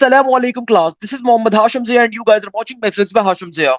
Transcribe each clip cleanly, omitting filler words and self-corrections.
Assalamualaikum class. This is Mohammad Hashim Zia and you guys are watching my Fix by Hashim Zia.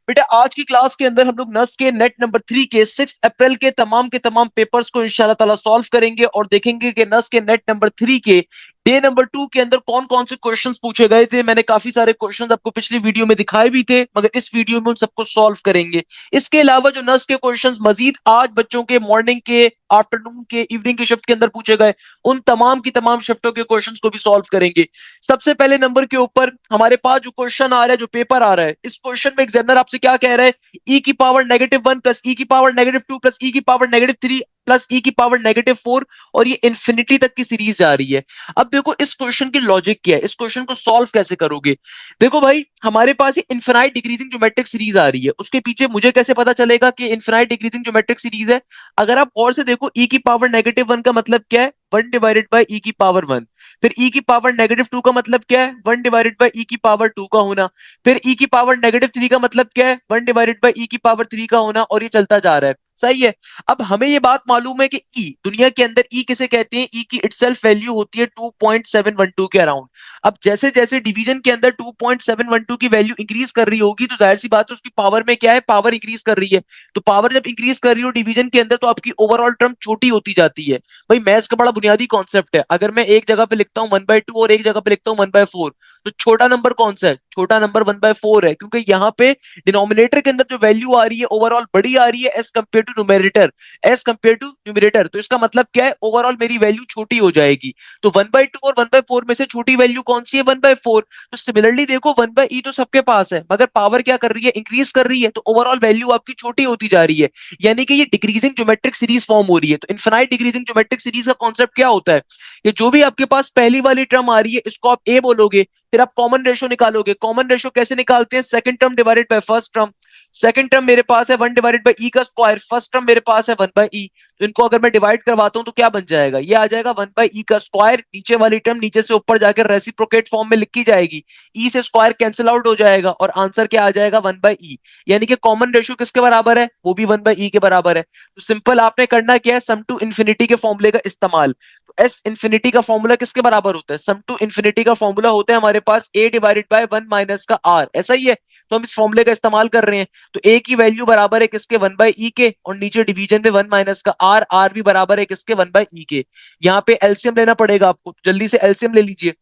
बेटा आज की class के अंदर हम लोग नस के नेट नंबर 3 के 6 अप्रैल के तमाम पेपर्स को इंशाल्लाह ताला सॉल्व करेंगे और देखेंगे कि नस के नेट नंबर 3 के डे नंबर 2 के अंदर कौन कौन से क्वेश्चंस पूछे गए थे। मैंने काफी सारे क्वेश्चंस आपको पिछली वीडियो में दिखाए भी थे, मगर इस वीडियो में उन सबको सॉल्व करेंगे। इसके अलावा जो नस के क्वेश्चंस मजीद आज बच्चों के मॉर्निंग के, आफ्टरनून के, इवनिंग के शिफ्ट के अंदर पूछे गए, उन तमाम की तमाम शिफ्टों के क्वेश्चंस को भी सॉल्व करेंगे। सबसे पहले नंबर के ऊपर हमारे पास जो क्वेश्चन आ रहा है, जो पेपर आ रहा है, इस क्वेश्चन में एग्जामिनर आपसे क्या कह रहा है? ई की पावर -1 प्लस ई की पावर -2 प्लस ई की पावर -3 प्लस ई की पावर -4, और ये इंफिनिटी तक की सीरीज जा रही है। अब देखो इस क्वेश्चन की लॉजिक क्या है, इस क्वेश्चन को सॉल्व कैसे करोगे। देखो भाई, हमारे पास ये इनफिनाइट डिक्रीजिंग ज्योमेट्रिक सीरीज आ रही है, उसके पीछे मुझे कैसे पता चलेगा कि इनफिनाइट डिक्रीजिंग ज्योमेट्रिक सीरीज है? अगर आप और से देखो, ई की पावर -1 का मतलब क्या है? 1 डिवाइडेड बाई ई की पावर 1। फिर ई की पावर -2 का मतलब क्या है? 1 डिवाइडेड बाई ई की पावर 2 का होना। फिर ई की पावर -3 का मतलब क्या है? 1 डिवाइडेड बाई ई की पावर 3 का होना, और ये चलता जा रहा है। सही है। अब हमें ये बात मालूम है कि ई दुनिया के अंदर ई किसे कहते हैं? ई की इटसेल्फ वैल्यू होती है 2.712 के अराउंड। अब जैसे जैसे डिवीजन के अंदर 2.712 की वैल्यू इंक्रीज कर रही होगी, तो जाहिर सी बात है उसकी पावर में क्या है? पावर इंक्रीज कर रही है। तो पावर जब इंक्रीज कर रही हो डिवीजन के अंदर, तो आपकी ओवरऑल टर्म छोटी होती जाती है। भाई मैथ्स का बड़ा बुनियादी कॉन्सेप्ट है। अगर मैं एक जगह पे लिखता हूँ 1/2 और एक जगह पे लिखता हूँ 1/4, तो छोटा नंबर कौन सा है? छोटा नंबर 1/4 है, क्योंकि यहाँ पे डिनोमिनेटर के अंदर जो वैल्यू आ रही है ओवरऑल बड़ी आ रही है as compare to numerator. As compare to numerator, तो इसका मतलब क्या है? ओवरऑल मेरी वैल्यू छोटी हो जाएगी। तो 1/2 और 1/4 में से छोटी वैल्यू कौन सी है? 1/4। तो सिमिलरली देखो 1/e तो सबके पास है, मगर पावर क्या कर रही है? इंक्रीज कर रही है, तो ओवरऑल वैल्यू आपकी छोटी होती जा रही है। यानी कि ये डिक्रीजिंग ज्योमेट्रिक सीरीज फॉर्म हो रही है। तो इनफिनाइट डिक्रीजिंग ज्योमेट्रिक सीरीज का कॉन्सेप्ट क्या होता है? कि जो भी आपके पास पहली वाली टर्म आ रही है, इसको आप ए बोलोगे, फिर आप कॉमन रेशो निकालोगे। कॉमन रेशो कैसे निकालते हैं? Second term divided by first term. Second term मेरे पास है 1 डिवाइडेड बाई ई का स्क्वायर, फर्स्ट टर्म मेरे पास है 1/e। तो इनको अगर मैं डिवाइड करवाता हूं तो क्या बन जाएगा? ये आ जाएगा 1/e का स्क्वायर, नीचे वाली टर्म नीचे से ऊपर जाकर रेसिप्रोकेट फॉर्म में लिखी जाएगी। ई से स्क्वायर कैंसिल आउट हो जाएगा और आंसर क्या आ जाएगा? 1/e। यानी कि कॉमन रेशियो किसके बराबर है? वो भी 1/e के बराबर है। तो सिंपल आपने करना क्या है? सम टू इन्फिनिटी के फॉर्मूले का इस्तेमाल। तो एस इन्फिनिटी का फॉर्मूला किसके बराबर होता है? सम टू इन्फिनिटी का फॉर्मूला होता है हमारे पास ए डिवाइडेड बाय 1 माइनस का आर। ऐसा ही है। तो हम इस फॉर्मूले का इस्तेमाल कर रहे हैं। तो ए की वैल्यू बराबर है किसके? 1/e के, और नीचे डिवीजन में 1 माइनस का आर, आर भी बराबर है किसके? 1/e के। यहाँ पे एलसीएम लेना पड़ेगा आपको, तो जल्दी से एलसीएम ले लीजिए।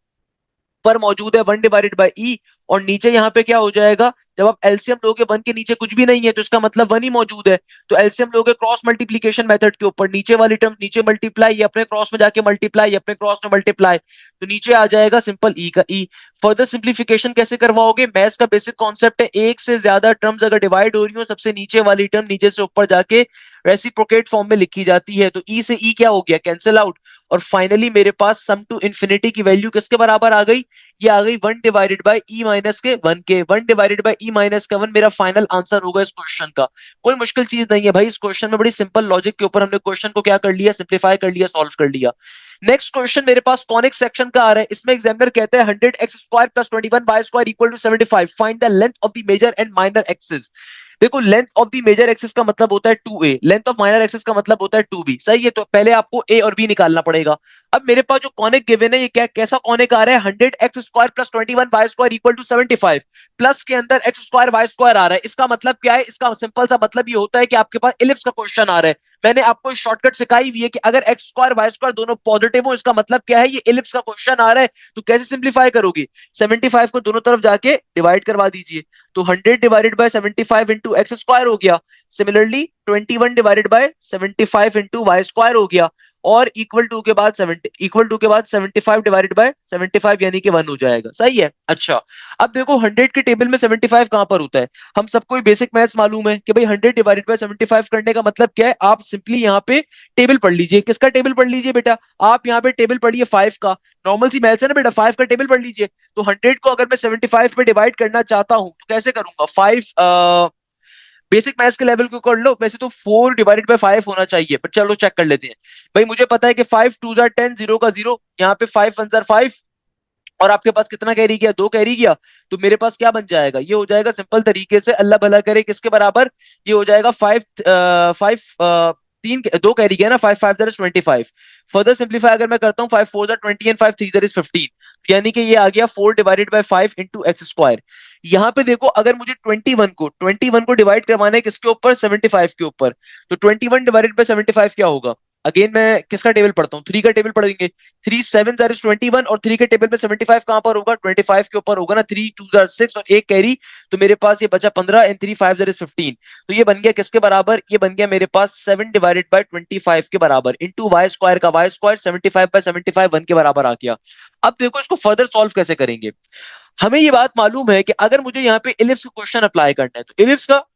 पर मौजूद है 1 डिवाइडेड बाई ई, और नीचे यहाँ पे क्या हो जाएगा? जब आप एलसीएम लोगे 1 के नीचे कुछ भी नहीं है, तो इसका मतलब 1 ही मौजूद है। तो एलसीएम लोगे क्रॉस मल्टीप्लीकेशन मेथड के ऊपर, नीचे वाली टर्म नीचे मल्टीप्लाई, ये अपने क्रॉस में जाके मल्टीप्लाई, ये अपने क्रॉस में मल्टीप्लाई, तो नीचे आ जाएगा सिंपल ई का ई। फर्दर सिंप्लीफिकेशन कैसे करवाओगे? मैथ्स का बेसिक कॉन्सेप्ट है, एक से ज्यादा टर्म्स अगर डिवाइड हो रही हो, सबसे नीचे वाली टर्म नीचे से ऊपर जाके रेसिप्रोकेट फॉर्म में लिखी जाती है। तो ई से ई क्या हो गया? Cancel out. और फाइनली मेरे पास सम टू इन्फिनिटी की वैल्यू किसके बराबर आ गई? ये आ गई 1 डिवाइडेड बाई ई माइनस के 1 के। 1 डिवाइडेड बाई ई माइनस का 1 मेरा फाइनल आंसर होगा इस क्वेश्चन का। कोई मुश्किल चीज नहीं है भाई, इस क्वेश्चन में बड़ी सिंपल लॉजिक के ऊपर हमने क्वेश्चन को क्या कर लिया? सिंप्लीफाई कर लिया, सॉल्व कर लिया। नेक्स्ट क्वेश्चन मेरे पास कॉनिक सेक्शन का आ रहा है। इसमें एग्जामिनर कहते हैं 100x² plus 21y² equal to 75, find the length of the major and minor axis. देखो length of the major axis का मतलब होता है 2a, length of minor axis का मतलब होता है 2b। सही है। तो पहले आपको a और b निकालना पड़ेगा। अब मेरे पास जो कॉनिक गिवन है, ये क्या कैसा कॉनिक आ रहा है? 100x² plus 21y² equal to 75, plus के अंदर x²y² आ रहा है। इसका मतलब क्या है? इसका सिंपल सा मतलब ये होता है कि आपके पास इलिप्स का क्वेश्चन आ रहा है। मैंने आपको शॉर्टकट सिखाई हुई है कि अगर x²y² दोनों पॉजिटिव हो, इसका मतलब क्या है? ये इलिप्स का क्वेश्चन आ रहा है। तो कैसे सिंप्लीफाई करोगे? 75 को दोनों तरफ जाके डिवाइड करवा दीजिए। तो 100 डिवाइडेड बाय 75 इंटू x² हो गया। Similarly 21 divided by 75 into y² हो गया। और इक्वल टू के बाद 75 डिवाइडेड बाय 75 यानी कि 1 हो जाएगा। सही है। अच्छा, अब देखो 100 के टेबल में 75 कहां पर होता है? हम सबको बेसिक मैथ्स मालूम है कि भाई 100 डिवाइडेड बाय 75 करने का मतलब क्या है? आप सिंपली यहाँ पे टेबल पढ़ लीजिए। किसका टेबल पढ़ लीजिए बेटा? आप यहाँ पे टेबल पढ़िए 5 का। नॉर्मल सी मैथ्स है ना बेटा, 5 का टेबल पढ़ लीजिए। तो 100 को अगर मैं 75 पे डिवाइड करना चाहता हूं तो कैसे करूंगा? 5 बेसिक मैथ्स के लेवल को कर लो। वैसे तो 4 डिवाइडेड बाय 5 होना चाहिए, पर चलो चेक कर लेते हैं। भाई मुझे पता है कि 5 2 जार 10, 0 का 0, यहाँ पे 5 1 जार 5, और आपके पास कितना कैरी गया? 2 कैरी गया। तो मेरे पास क्या बन जाएगा? ये हो जाएगा सिंपल तरीके से, अल्लाह भला करे, किसके बराबर? ये हो जाएगा 5 5 तीन 2 कैरी गया ना, 5 5 दैट इज 25। फर्दर सिंप्लीफाई अगर मैं करता हूँ, 5 4 दैट 20 एंड 5 3 दैट इज 15। यानी कि ये आ गया 4/5 इंटू एक्स स्क्वायर। यहाँ पे देखो, अगर मुझे 21 को डिवाइड करवाना है किसके ऊपर, 75 के ऊपर, तो 21/75 क्या होगा? अगेन मैं किसका टेबल पढ़ता हूँ, थ्री का टेबल पढ़ेंगे। 3 7 जार 21, और थ्री के टेबल में 75 कहां पर होगा, 25 के ऊपर होगा ना। 3 2 जार 6 और एक कैरी, तो मेरे पास ये बचा 15, एंड 3 5 जार 15। तो ये बन गया किसके बराबर, ये बन गया मेरे पास 7/25 के बराबर, इंटू वाई स्क्वायर का वाई स्क्वायर, 75/75 1 के बराबर आ गया। अब देखो इसको फर्दर सॉल्व कैसे करेंगे। हमें ये बात मालूम है कि अगर मुझे यहाँ पे इलिप्स का क्वेश्चन अप्लाई करना है, तो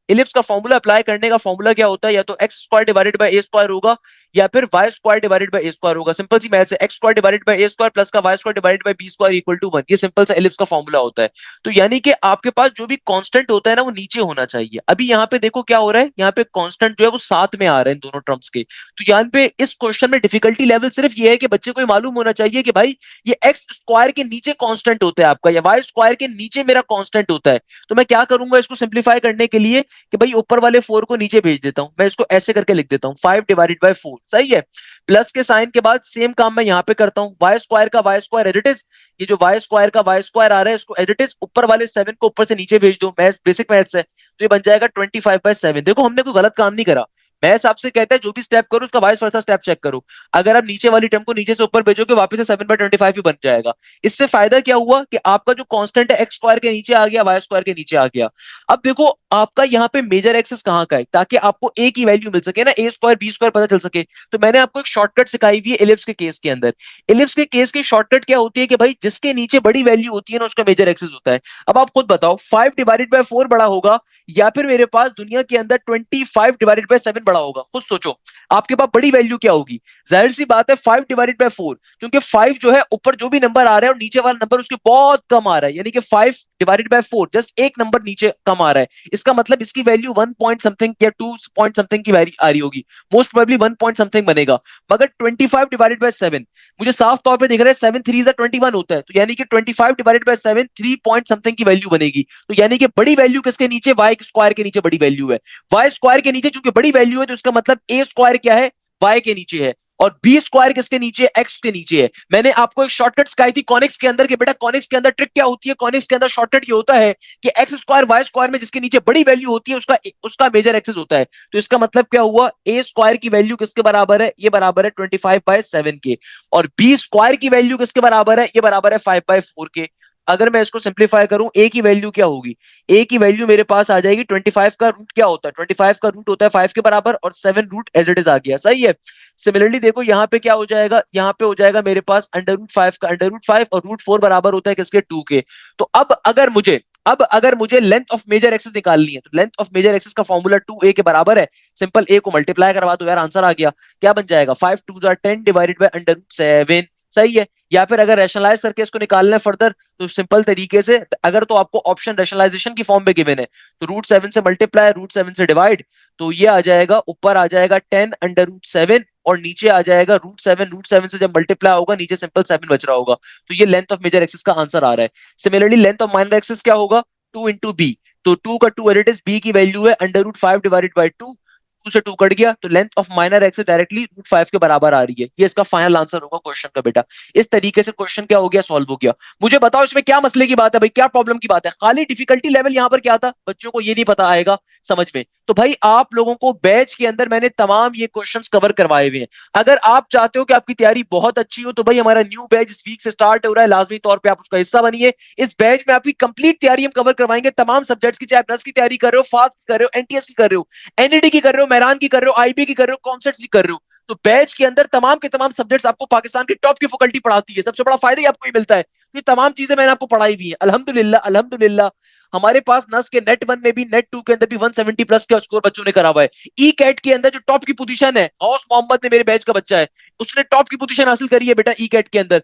इलिप्स का फॉर्मूला अप्लाई करने का फॉर्मूला क्या होता है, या तो X square divided by A square होगा, या फिर Y square divided by A square होगा। सिंपल सी मैथ्स है, X square divided by A square plus का Y square divided by B square equal to 1। ये सिंपल सा इलिप्स का फॉर्मूला होता है। तो यानी कि आपके पास जो भी कांस्टेंट होता है ना, वो नीचे होना चाहिए। अभी यहाँ पे देखो क्या हो रहा है, यहाँ पे कांस्टेंट जो है वो साथ में आ रहे हैं इन दोनों टर्म्स के। तो यहाँ पे इस क्वेश्चन में डिफिकल्टी लेवल सिर्फ ये है कि बच्चे को ये मालूम होना चाहिए कि भाई ये एक्स स्क्वायर के नीचे कांस्टेंट होता है आपका, या वाई स्क्वायर के नीचे मेरा कांस्टेंट होता है। तो मैं क्या करूंगा इसको सिंप्लीफाई करने के लिए, कि भाई ऊपर वाले 4 को नीचे भेज देता हूं, मैं इसको ऐसे करके लिख देता हूं 5/4। सही है। प्लस के साइन के बाद सेम काम मैं यहाँ पे करता हूँ, वाई स्क्वायर का Y square as it is, ये जो वाई स्क्वायर का वाई स्क्वायर आ रहा है इसको एज इट इज ऊपर वाले 7 को ऊपर से नीचे भेज दो, मैथ्स बेसिक मैथ्स है। तो ये बन जाएगा 25/7। देखो हमने कोई गलत काम नहीं करा। मैथ्स आपसे कहता है जो भी स्टेप करो उसका वाइस वर्सा स्टेप चेक करो। अगर आप नीचे वाली टर्म को नीचे से ऊपर भेजोगे, वापस से 7/25 ही बन जाएगा। इससे फायदा क्या हुआ कि आपका जो कांस्टेंट है एक्स स्क्वायर के नीचे आ गया, वाई स्क्वायर के नीचे आ गया। अब देखो आपका यहाँ पे मेजर एक्सेस कहाँ का है, ताकि आपको ए की वैल्यू मिल सके ना, ए स्क्वायर बी स्क्वायर पता चल सके। तो मैंने आपको एक शॉर्टकट सिखाई हुई है इलिप्स के केस के अंदर। इलिप्स के केस की शॉर्टकट क्या होती है कि भाई जिसके नीचे बड़ी वैल्यू होती है ना, उसका मेजर एक्सेस होता है। अब आप खुद बताओ, 5/4 बड़ा होगा, या फिर मेरे पास दुनिया के अंदर 25/7 बड़ा होगा? खुद सोचो, आपके पास बड़ी वैल्यू क्या होगी? जाहिर सी बात है 5/4, क्योंकि 5 जो है ऊपर जो भी नंबर आ रहा है और नीचे वाला नंबर उसके बहुत कम आ रहा है, यानी कि 5/4 जस्ट एक नंबर नीचे कम आ रहा है। इसका मतलब इसकी वैल्यू 1 पॉइंट समथिंग या 2 पॉइंट समथिंग की वैल्यू आ रही होगी। मोस्ट प्रोबेबली 1 पॉइंट समथिंग बनेगा। मगर 25/7 मुझे साफ तौर पे दिख रहा है, 7 3 21 होता है, तो यानी कि 25/7 3 पॉइंट समथिंग की वैल्यू बनेगी। तो यानी कि बड़ी वैल्यू किसके नीचे, वाई स्क्वायर के नीचे बड़ी वैल्यू है। वाई स्क्वायर के नीचे चूंकि बड़ी वैल्यू है, तो इसका मतलब ए स्क्वायर क्या है, वाई के नीचे है। और बी स्क्वायर किसके नीचे, एक्स के नीचे है। मैंने आपको एक शॉर्टकट सिखाई थी कॉनिक्स के अंदर, कि बेटा कॉनिक्स के अंदर ट्रिक क्या होती है, कॉनिक्स के अंदर शॉर्टकट ये होता है कि एक्स स्क्वायर वाई स्क्वायर में जिसके नीचे बड़ी वैल्यू होती है उसका उसका मेजर एक्सेस होता है। तो इसका मतलब क्या हुआ, ए स्क्वायर की वैल्यू किसके बराबर है, ये बराबर है 25/7 के। और बी स्क्वायर की वैल्यू किसके बराबर है, ये बराबर है 5/4 के। अगर मैं इसको सिंप्लीफाई करूं, ए की वैल्यू क्या होगी, ए की वैल्यू मेरे पास आ जाएगी 25 का रूट क्या होता है, 25 का रूट होता है 5 के बराबर, और 7 रूट एज इट इज आ गया। सही है। सिमिलरली देखो यहाँ पे क्या हो जाएगा, यहाँ पे हो जाएगा मेरे पास √5 का √5, और √4 बराबर होता है किसके, 2 के। तो अब अगर मुझे लेंथ ऑफ मेजर एक्सिस निकालनी है, तो लेंथ ऑफ मेजर एक्सिस का फॉर्मूला 2a के बराबर है। सिंपल ए को मल्टीप्लाई करवा दो यार, आंसर आ गया। क्या बन जाएगा, 5 2 10 डिवाइडेड बाय √7। सही है। या फिर अगर रैशनलाइज करके इसको निकालना है फर्दर, तो सिंपल तरीके से, अगर तो आपको ऑप्शन रैशनलाइजेशन की फॉर्म में गिवन है, तो √7 से मल्टीप्लाई, √7 से डिवाइड, तो ये आ जाएगा, ऊपर आ जाएगा 10 √7, और नीचे आ जाएगा √7 से जब मल्टीप्लाई होगा नीचे सिंपल 7 बच रहा होगा। तो ये लेंथ ऑफ मेजर एक्सिस का आंसर आ रहा है। Similarly length of minor axis क्या होगा, 2 × b। तो 2 का 2 एडिट इज, b की वैल्यू है √5 डिवाइडेड बाई 2, 2 से 2 कट गया, तो length of minor axis directly √5 के बराबर आ रही है। ये इसका फाइनल आंसर होगा क्वेश्चन का बेटा। इस तरीके से क्वेश्चन क्या हो गया, सॉल्व हो गया। मुझे बताओ इसमें क्या मसले की बात है भाई, क्या प्रॉब्लम की बात है? खाली डिफिकल्टी लेवल यहाँ पर क्या था, बच्चों को ये नहीं पता आएगा समझ में। तो भाई आप लोगों को बैच के अंदर मैंने तमाम ये क्वेश्चंस कवर करवाए हुए हैं। अगर आप चाहते हो कि आपकी तैयारी बहुत अच्छी हो, तो भाई हमारा न्यू बैच इस वीक से स्टार्ट हो रहा है, लाजमी तौर पे आप उसका हिस्सा बनिए। इस बैच में आपकी कंप्लीट तैयारी हम कवर करवाएंगे, तमाम सब्जेक्ट्स की, चाहे नर्स की तैयारी कर रहे हो, फास्ट की कर रहे हो, एनटीएस की कर रहे हो, एनईडी की कर रहे हो, मेहरान की कर रहे हो, आईबी की कर रहे हो, कॉमसेट्स की कर रहे हो। तो बैच के अंदर तमाम के तमाम सब्जेक्ट्स आपको पाकिस्तान की टॉप की फैकल्टी पढ़ाती है। सबसे बड़ा फायदा ही आपको ये मिलता है। ये तमाम चीजें मैंने आपको पढ़ाई हुई है, अल्हम्दुलिल्लाह अल्हम्दुलिल्लाह। हमारे पास नस के नेट 1 में भी नेट 2 के अंदर भी 170 प्लस का स्कोर बच्चों ने करा हुआ है। ई कैट के अंदर जो टॉप की पोजीशन है, गौस मोहम्मद ने, मेरे बैच का बच्चा है, उसने टॉप की पोजीशन हासिल करी है बेटा ई कैट के अंदर।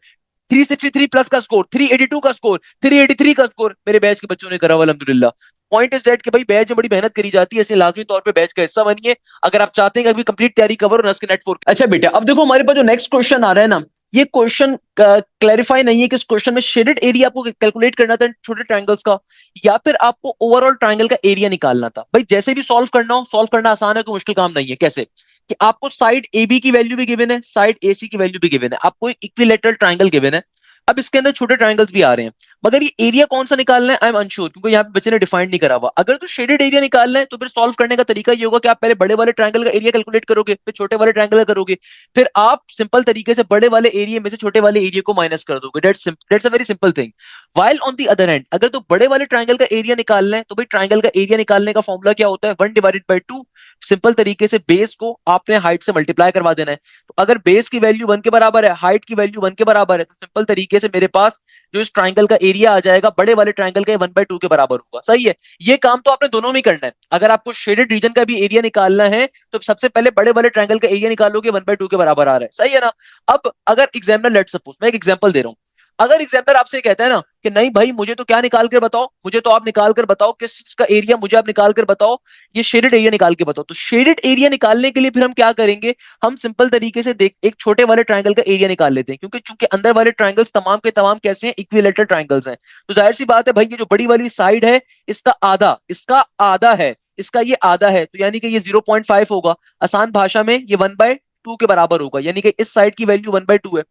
363 प्लस का स्कोर, 382 का स्कोर, 383 का स्कोर मेरे बैच के बच्चों ने करा हुआ अल्हम्दुलिल्लाह। पॉइंट इज दैट कि भाई बैच में बड़ी मेहनत करी जाती है, इसलिए लाजमी तौर पे बैच का हिस्सा बनिए अगर आप चाहते हैं कि अभी कंप्लीट तैयारी कवर हो नस के नेट 4। अच्छा बेटा, अब देखो हमारे पास जो नेक्स्ट क्वेश्चन आ रहा है ना, ये क्वेश्चन क्लैरिफाई नहीं है कि इस क्वेश्चन में शेडेड एरिया आपको कैलकुलेट करना था छोटे ट्रायंगल्स का, या फिर आपको ओवरऑल ट्रायंगल का एरिया निकालना था। भाई जैसे भी सॉल्व करना हो, सॉल्व करना आसान है, कोई मुश्किल काम नहीं है। कैसे कि आपको साइड ए बी की वैल्यू भी गिवन है, साइड ए सी की वैल्यू भी गिवन है, आपको एक इक्विलेटरल ट्रायंगल गिवन है। अब इसके अंदर छोटे ट्राइंगल्स भी आ रहे हैं, मगर ये एरिया कौन सा निकालना है आई एम अनश्योर, क्योंकि यहाँ पे बच्चे ने डिफाइन नहीं करा हुआ। अगर तो शेडेड एरिया निकालना है तो फिर सॉल्व करने का तरीका ये होगा कि आप पहले बड़े वाले ट्राइंगल का एरिया कैलकुलेट करोगे, फिर छोटे वाले ट्राइंगल का करोगे, फिर आप सिंपल तरीके से बड़े वाले एरिया में से छोटे वाले एरिया को माइनस कर दोगे। That's a very simple thing. While on the other hand, अगर तो बड़े वाले ट्राइंगल का एरिया निकालना है तो भाई ट्राइंगल का एरिया निकालने का फॉर्मूला क्या होता है, 1/2। सिंपल तरीके से बेस को आपने हाइट से मल्टीप्लाई करवा देना है। तो अगर बेस की वैल्यू 1 के बराबर है, हाइट की वैल्यू 1 के बराबर है, तो सिंपल तरीके से मेरे पास जो इस ट्राइंगल का एरिया आ जाएगा बड़े वाले ट्राइंगल का 1/2 के बराबर होगा। सही है, ये काम तो आपने दोनों में करना है। अगर आपको शेडेड रीजन का भी एरिया निकालना है तो सबसे पहले बड़े वाले ट्राइंगल का एरिया निकालोगे, 1/2 के बराबर आ रहा है। सही है ना। अब अगर एग्जामिनर, लेट सपोज मैं एक एग्जांपल दे रहा हूं, अगर एग्जामिनर आपसे कहता है ना कि नहीं भाई मुझे तो क्या निकाल कर बताओ, मुझे तो आप निकाल कर बताओ किस चीज का एरिया, मुझे आप निकाल कर बताओ, ये शेडेड एरिया निकाल के बताओ। तो शेडेड एरिया निकालने के लिए फिर हम क्या करेंगे, हम सिंपल तरीके से देख एक छोटे वाले ट्राइंगल का एरिया निकाल लेते हैं, क्योंकि चूंकि अंदर वाले ट्राइंगल्स तमाम के तमाम कैसे हैं, इक्विलेटरल ट्राइंगल्स हैं। तो जाहिर सी बात है भाई, ये जो बड़ी वाली साइड है इसका आधा है, इसका ये आधा है, तो यानी कि ये 0.5 होगा। आसान भाषा में ये 1/2 के बराबर होगा, यानी कि इस साइड की वैल्यू 1/2 है।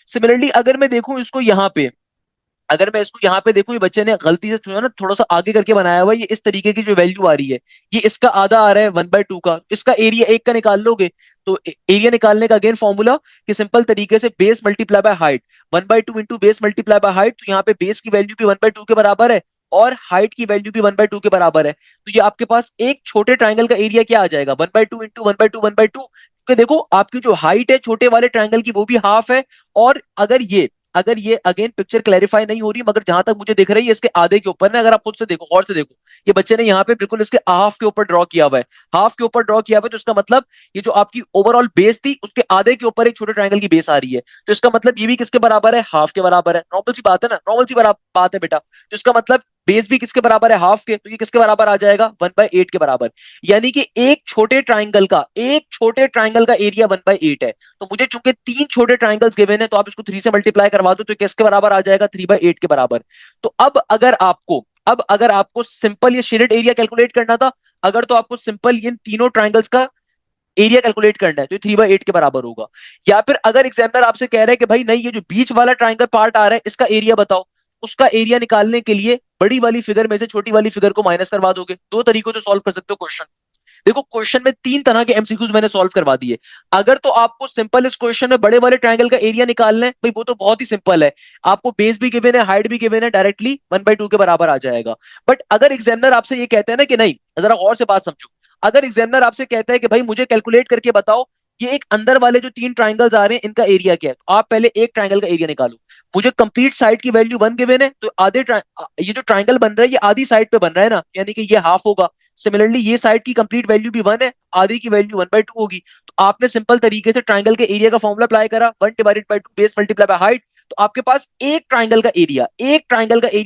सिमिलरली अगर मैं देखूं इसको यहाँ पे, अगर मैं इसको यहाँ पे देखूं, ये बच्चे ने गलती से थोड़ा सा आगे करके बनाया हुआ है, ये इस तरीके की जो वैल्यू आ रही है, ये इसका आधा आ रहा है 1/2 का, इसका एरिया एक का निकाल लोगे। तो एरिया निकालने का अगेन फॉर्मूला कि सिंपल तरीके से base multiply by height, 1/2 into base multiply by height. तो यहाँ पे बेस की वैल्यू भी 1/2 के बराबर है और हाइट की वैल्यू भी 1/2 के बराबर है। तो ये आपके पास एक छोटे ट्राइंगल का एरिया क्या आ जाएगा, 1/2 इंटू 1/2 क्योंकि देखो आपकी जो हाइट है छोटे वाले ट्राइंगल की वो भी हाफ है, और अगर ये अगेन पिक्चर क्लैरिफाई नहीं हो रही, मगर जहां तक मुझे दिख रही है इसके आधे के ऊपर ना, अगर आप खुद से देखो, गौर से देखो, ये बच्चे ने यहाँ पे बिल्कुल इसके हाफ के ऊपर ड्रॉ किया हुआ है, हाफ के ऊपर ड्रॉ किया हुआ है। तो इसका मतलब ये जो आपकी ओवरऑल बेस थी उसके आधे के ऊपर एक छोटे ट्राइंगल की बेस आ रही है, तो इसका मतलब ये भी किसके बराबर है, हाफ के बराबर है। नॉर्मल सी बात है ना, नॉर्मल सी बात है बेटा। तो इसका मतलब बेस भी किसके बराबर है, हाफ के, तो ये किसके बराबर आ जाएगा, 1/8 के बराबर। यानी कि एक छोटे ट्राइंगल का एरिया 1/8 है। तो मुझे चूंकि 3 छोटे ट्राइंगल्स गिवन है, तो आप इसको 3 से मल्टीप्लाई करवा दो, तो किसके बराबर आ जाएगा, 3/8 के बराबर। तो अब अगर आपको सिंपल ये शेडेड एरिया कैलकुलेट करना था, अगर तो आपको सिंपल इन तीनों ट्राइंगल्स का एरिया कैलकुलेट करना है, तो ये 3/8 के बराबर होगा। या फिर अगर एग्जामिनर आपसे कह रहा है कि भाई नहीं, ये जो बीच वाला ट्राइंगल पार्ट आ रहा है इसका एरिया बताओ, उसका एरिया निकालने के लिए बड़ी वाली फिगर में से छोटी वाली फिगर को माइनस करवा दोगे। दो तरीकों से सॉल्व कर सकते हो क्वेश्चन। देखो क्वेश्चन में 3 तरह के एमसीक्यूज मैंने सॉल्व करवा दिए। अगर तो आपको सिंपल इस क्वेश्चन में बड़े वाले ट्रायंगल का एरिया निकालना है, भाई वो तो बहुत ही सिंपल है, आपको बेस भी गिवन है, हाइट भी गिवन है, डायरेक्टली 1/2 के बराबर आ जाएगा। बट अगर एग्जामिनर आपसे ये कहता है ना कि नहीं, जरा और से बात समझो, अगर एग्जामिनर आपसे कहता है कि भाई मुझे कैलकुलेट करके बताओ ये एक अंदर वाले जो 3 ट्राइंगल्स आ रहे हैं इनका एरिया क्या है, तो आप पहले एक ट्राइंगल का एरिया निकालो। मुझे कंप्लीट साइड की वैल्यू 1 गिवन है, तो ये जो ट्राइंगल बन रहा है ये आधी साइड पे बन रहा है ना, यानी कि ये हाफ होगा। सिमिलरली ये साइड की कंप्लीट वैल्यू भी 1 है, आधी की वैल्यू 1/2 होगी। तो आपने सिंपल तरीके से ट्राइंगल के एरिया का फॉर्मूला अप्लाई करा, 1/2 बेस मल्टीप्लाई बाय हाइट। तो आपके पास एक ट्राइंगल का एरिया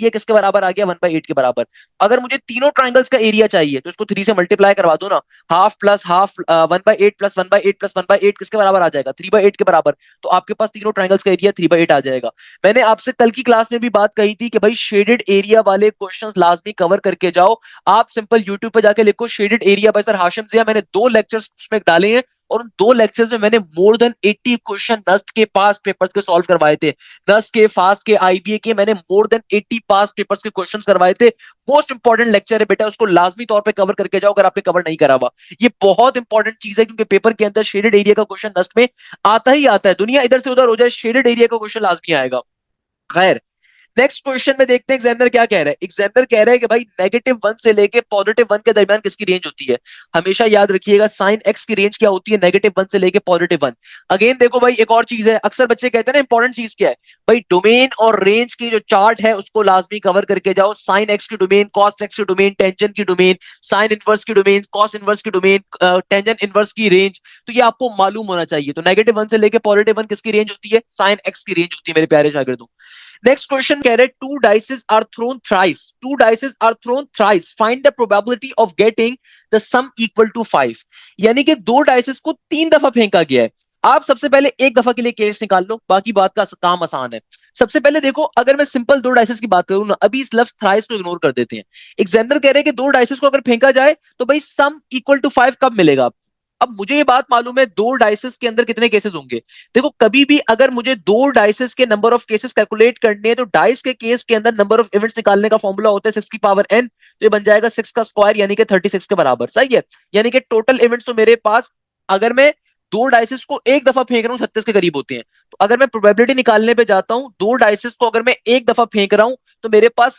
किसके बराबर आ गया, 1/8 के बराबर। अगर मुझे तीनों ट्राइंगल्स का एरिया चाहिए तो इसको 3 से मल्टीप्लाई करवा दो ना, half plus half, 1/8 plus 1/8 plus 1/8 किसके बराबर आ जाएगा, 3/8 के बराबर। तो आपके पास तीनों ट्राइंगल्स का एरिया 3/8 आ जाएगा। मैंने आपसे कल की क्लास में भी बात कही थी कि भाई शेडेड एरिया वाले क्वेश्चंस लाजमी कवर करके जाओ। आप सिंपल यूट्यूब पे जाके लिखो shaded area by sir Hashim Zia, मैंने 2 लेक्चर्स उसमें डाले हैं, और उन 2 लेक्चर्स में मैंने मोर देन 80 क्वेश्चन नस्ट के पास पेपर्स के सॉल्व करवाए थे। नस्ट के, फास्ट के, आईबीए के, मैंने मोर देन 80 पास पेपर्स के क्वेश्चंस करवाए थे। मोस्ट इंपॉर्टेंट लेक्चर है बेटा, उसको लाजमी तौर पे कवर करके जाओ अगर आपने कवर नहीं करा हुआ। ये बहुत इंपॉर्टेंट चीज है, क्योंकि पेपर के अंदर शेडेड एरिया का क्वेश्चन नस्ट में आता ही आता है, दुनिया इधर से उधर हो जाए शेडेड एरिया का क्वेश्चन लाजमी आएगा। खैर, नेक्स्ट क्वेश्चन में देखते हैं एग्जामिनर क्या कह रहा है। एग्जामिनर कह रहा है कि भाई -1 से लेके +1 के दरमियान किसकी रेंज होती है। हमेशा याद रखिएगा साइन एक्स की रेंज क्या होती है, -1 से लेके +1। अगेन देखो भाई, एक और चीज है, अक्सर बच्चे कहते हैं ना इंपॉर्टेंट चीज क्या है, भाई डोमेन और रेंज की जो चार्ट है उसको लाजमी कवर करके जाओ। साइन एक्स की डोमेन, कॉस एक्स की डोमेन, टेंजेंट की डोमेन, साइन इनवर्स की डोमेन, कॉस इनवर्स की डोमेन, टेंजेंट इनवर्स की रेंज, तो ये आपको मालूम होना चाहिए। तो -1 से लेके +1 किसकी रेंज होती है, साइन एक्स की रेंज होती है मेरे प्यारे शागिर्दों। नेक्स्ट क्वेश्चन कह रहे two dices are thrown thrice, find the probability of getting the sum equal to 5। यानी कि 2 डाइसेस को 3 दफा फेंका गया है। आप सबसे पहले एक दफा के लिए केस निकाल लो, बाकी बात का काम आसान है। सबसे पहले देखो, अगर मैं सिंपल 2 डाइसेस की बात करूं ना, अभी इस लफ्ज थ्राइस को इग्नोर कर देते हैं। एग्जामिनर कह रहे हैं कि 2 डाइसेस को अगर फेंका जाए तो भाई सम इक्वल टू 5 कब मिलेगा। अब मुझे ये बात मालूम है दो डाइसेस के अंदर कितने केसेस होंगे। देखो कभी भी अगर मुझे दो डाइसेस के नंबर ऑफ केसेस कैलकुलेट करने हैं तो डाइस के केस के अंदर नंबर ऑफ इवेंट्स निकालने का फॉर्मूला होता है 6 की पावर n, तो ये बन जाएगा 6 का स्क्वायर यानी कि 36 के बराबर। सही है। यानी कि टोटल इवेंट्स तो मेरे पास, अगर मैं दो डाइसेस को एक दफा फेंक रहा हूँ 36 के करीब होते हैं। तो अगर मैं प्रोबेबिलिटी निकालने पे जाता हूँ दो डाइसेस को अगर मैं एक दफा फेंक रहा हूं तो मेरे पास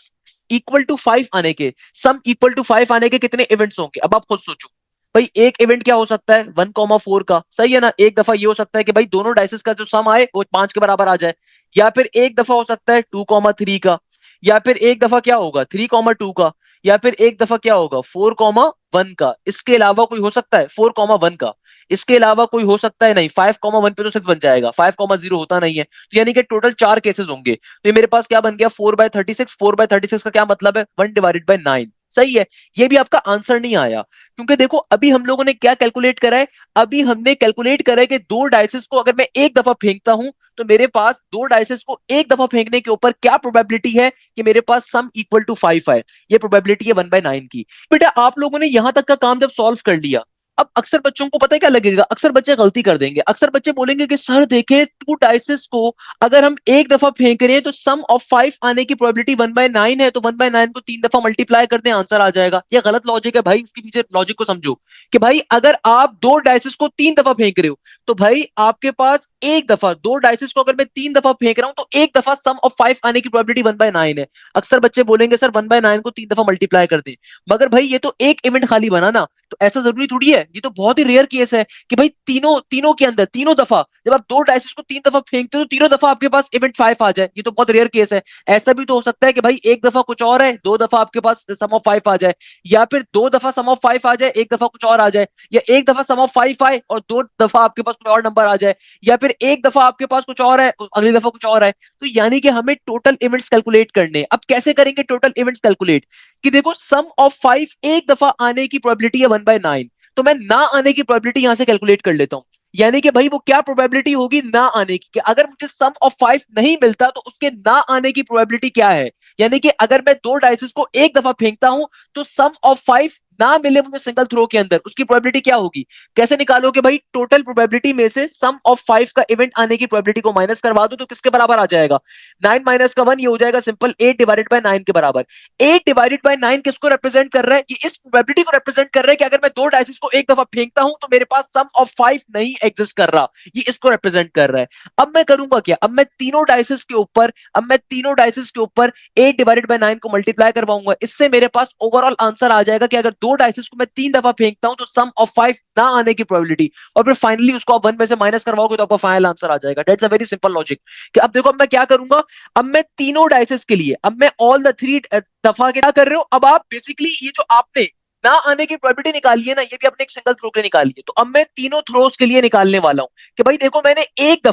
इक्वल टू 5 आने के, सम इक्वल टू 5 आने के कितने इवेंट्स होंगे। अब आप खुद सोचो भाई, एक इवेंट क्या हो सकता है 1,4 का। सही है ना। एक दफा ये हो सकता है कि भाई दोनों डाइसेस का जो सम आए वो 5 के बराबर आ जाए, या फिर एक दफा हो सकता है 2,3 का, या फिर एक दफा क्या होगा 3,2 का, या फिर एक दफा क्या होगा 4,1 का। इसके अलावा कोई हो सकता है 4,1 का, इसके अलावा कोई हो सकता है नहीं। 5,1 पे तो 6 बन जाएगा, 5,0 होता नहीं है, तो यानी कि टोटल 4 केसेस होंगे। तो ये मेरे पास क्या बन गया 4/36। 4/36 का क्या मतलब है 1/9। सही है। ये भी आपका आंसर नहीं आया, क्योंकि देखो अभी हम लोगों ने क्या कैलकुलेट करा है। अभी हमने कैलकुलेट करा है कि दो डाइसेस को अगर मैं एक दफा फेंकता हूं तो मेरे पास दो डाइसेस को एक दफा फेंकने के ऊपर क्या प्रोबेबिलिटी है कि मेरे पास सम इक्वल टू 5 आए। ये प्रोबेबिलिटी है 1/9 की। बेटा आप लोगों ने यहां तक का काम जब सॉल्व कर लिया, अब अक्सर बच्चों को पता है क्या लगेगा, अक्सर बच्चे गलती कर देंगे। अक्सर बच्चे बोलेंगे कि सर देखे टू डाइसेस को अगर हम एक दफा फेंक रहे हैं तो सम ऑफ 5 आने की प्रोबेबिलिटी 1/9 है, तो 1/9 को 3 दफा मल्टीप्लाई कर दें आंसर आ जाएगा। ये गलत लॉजिक है भाई। उसके पीछे लॉजिक को समझो कि भाई अगर आप दो डाइसेस को 3 दफा फेंक रहे हो तो भाई आपके पास एक दफा, दो डाइसेस को अगर मैं 3 दफा फेंक रहा हूं तो एक दफा सम ऑफ 5 आने की प्रोबेबिलिटी 1/9 है। अक्सर बच्चे बोलेंगे सर 1/9 को 3 दफा मल्टीप्लाई कर दें, मगर भाई ये तो एक इवेंट खाली बना ना, तो ऐसा जरूरी थोड़ी है। ये तो बहुत ही रेयर केस है कि भाई तीनों तीनों के अंदर तीनों दफा जब आप दो डाइसेस को 3 दफा फेंकते हो तो तीनों दफा आपके पास इवेंट 5 आ जाए। ये तो बहुत रेयर केस है। ऐसा भी तो हो सकता है कि भाई एक दफा कुछ और है, दो दफा आपके पास सम ऑफ 5 आ जाए, या फिर दो दफा सम ऑफ 5 आ जाए, एक दफा कुछ और आ जाए, या एक दफा सम ऑफ 5 आए और दो दफा आपके पास कोई और नंबर आ जाए, या फिर एक दफा आपके पास कुछ और है अगली दफा कुछ और है। तो यानी कि हमें टोटल इवेंट्स कैलकुलेट करने हैं। अब कैसे करेंगे टोटल इवेंट्स कैलकुलेट, कि देखो सम ऑफ 5 एक दफा आने की प्रोबेबिलिटी है 1/9, तो मैं ना आने की प्रोबेबिलिटी यहां से कैलकुलेट कर लेता हूं। यानी कि भाई वो क्या प्रोबेबिलिटी होगी ना आने की, कि अगर मुझे सम ऑफ 5 नहीं मिलता तो उसके ना आने की प्रोबेबिलिटी क्या है। यानी कि अगर मैं दो डाइसेस को एक दफा फेंकता हूं तो सम ऑफ 5 ना मिले मुझे सिंगल थ्रो के अंदर, उसकी प्रोबेबिलिटी क्या होगी। कैसे निकालोगे भाई, टोटल प्रोबेबिलिटी में से सम ऑफ 5 का इवेंट आने की प्रोबेबिलिटी को माइनस करवा दो तो किसके बराबर आ जाएगा 9 माइनस का 1, ये हो जाएगा सिंपल 8/9 के बराबर। 8/9 किसको रिप्रेजेंट कर रहा है, ये इस प्रोबेबिलिटी को रिप्रेजेंट कर रहा है कि अगर मैं दो डाइसेस को एक दफा फेंकता हूं तो मेरे पास सम ऑफ 5 नहीं एग्जिस्ट कर रहा, ये इसको रिप्रेजेंट कर रहा है। अब मैं करूंगा क्या, अब मैं तीनों डाइसेस के ऊपर 8/9 को मल्टीप्लाई करवाऊंगा। इससे मेरे पास ओवरऑल आंसर आ जाएगा कि अगर दो डाइसेस को मैं 3 दफा फेंकता हूं तो सम ऑफ 5 ना आने की प्रोबेबिलिटी, और फिर फाइनली उसको आप 1 में से माइनस करवाओगे तो आपका फाइनल आंसर आ जाएगा। That's a very simple logic. कि अब देखो अब मैं क्या करूंगा, अब मैं तीनों डाइसेस के लिए, अब मैं ऑल द थ्री दफा के क्या कर रहे हो, अब आप बेसिकली ये जो आपने ना आने की प्रोबेबिलिटी निकाली है ना, ये भी आपने एक सिंगल थ्रो के लिए निकाली है। तो अब मैं तीनों थ्रोस के लिए निकालने वाला हूं कि भाई देखो मैंने एक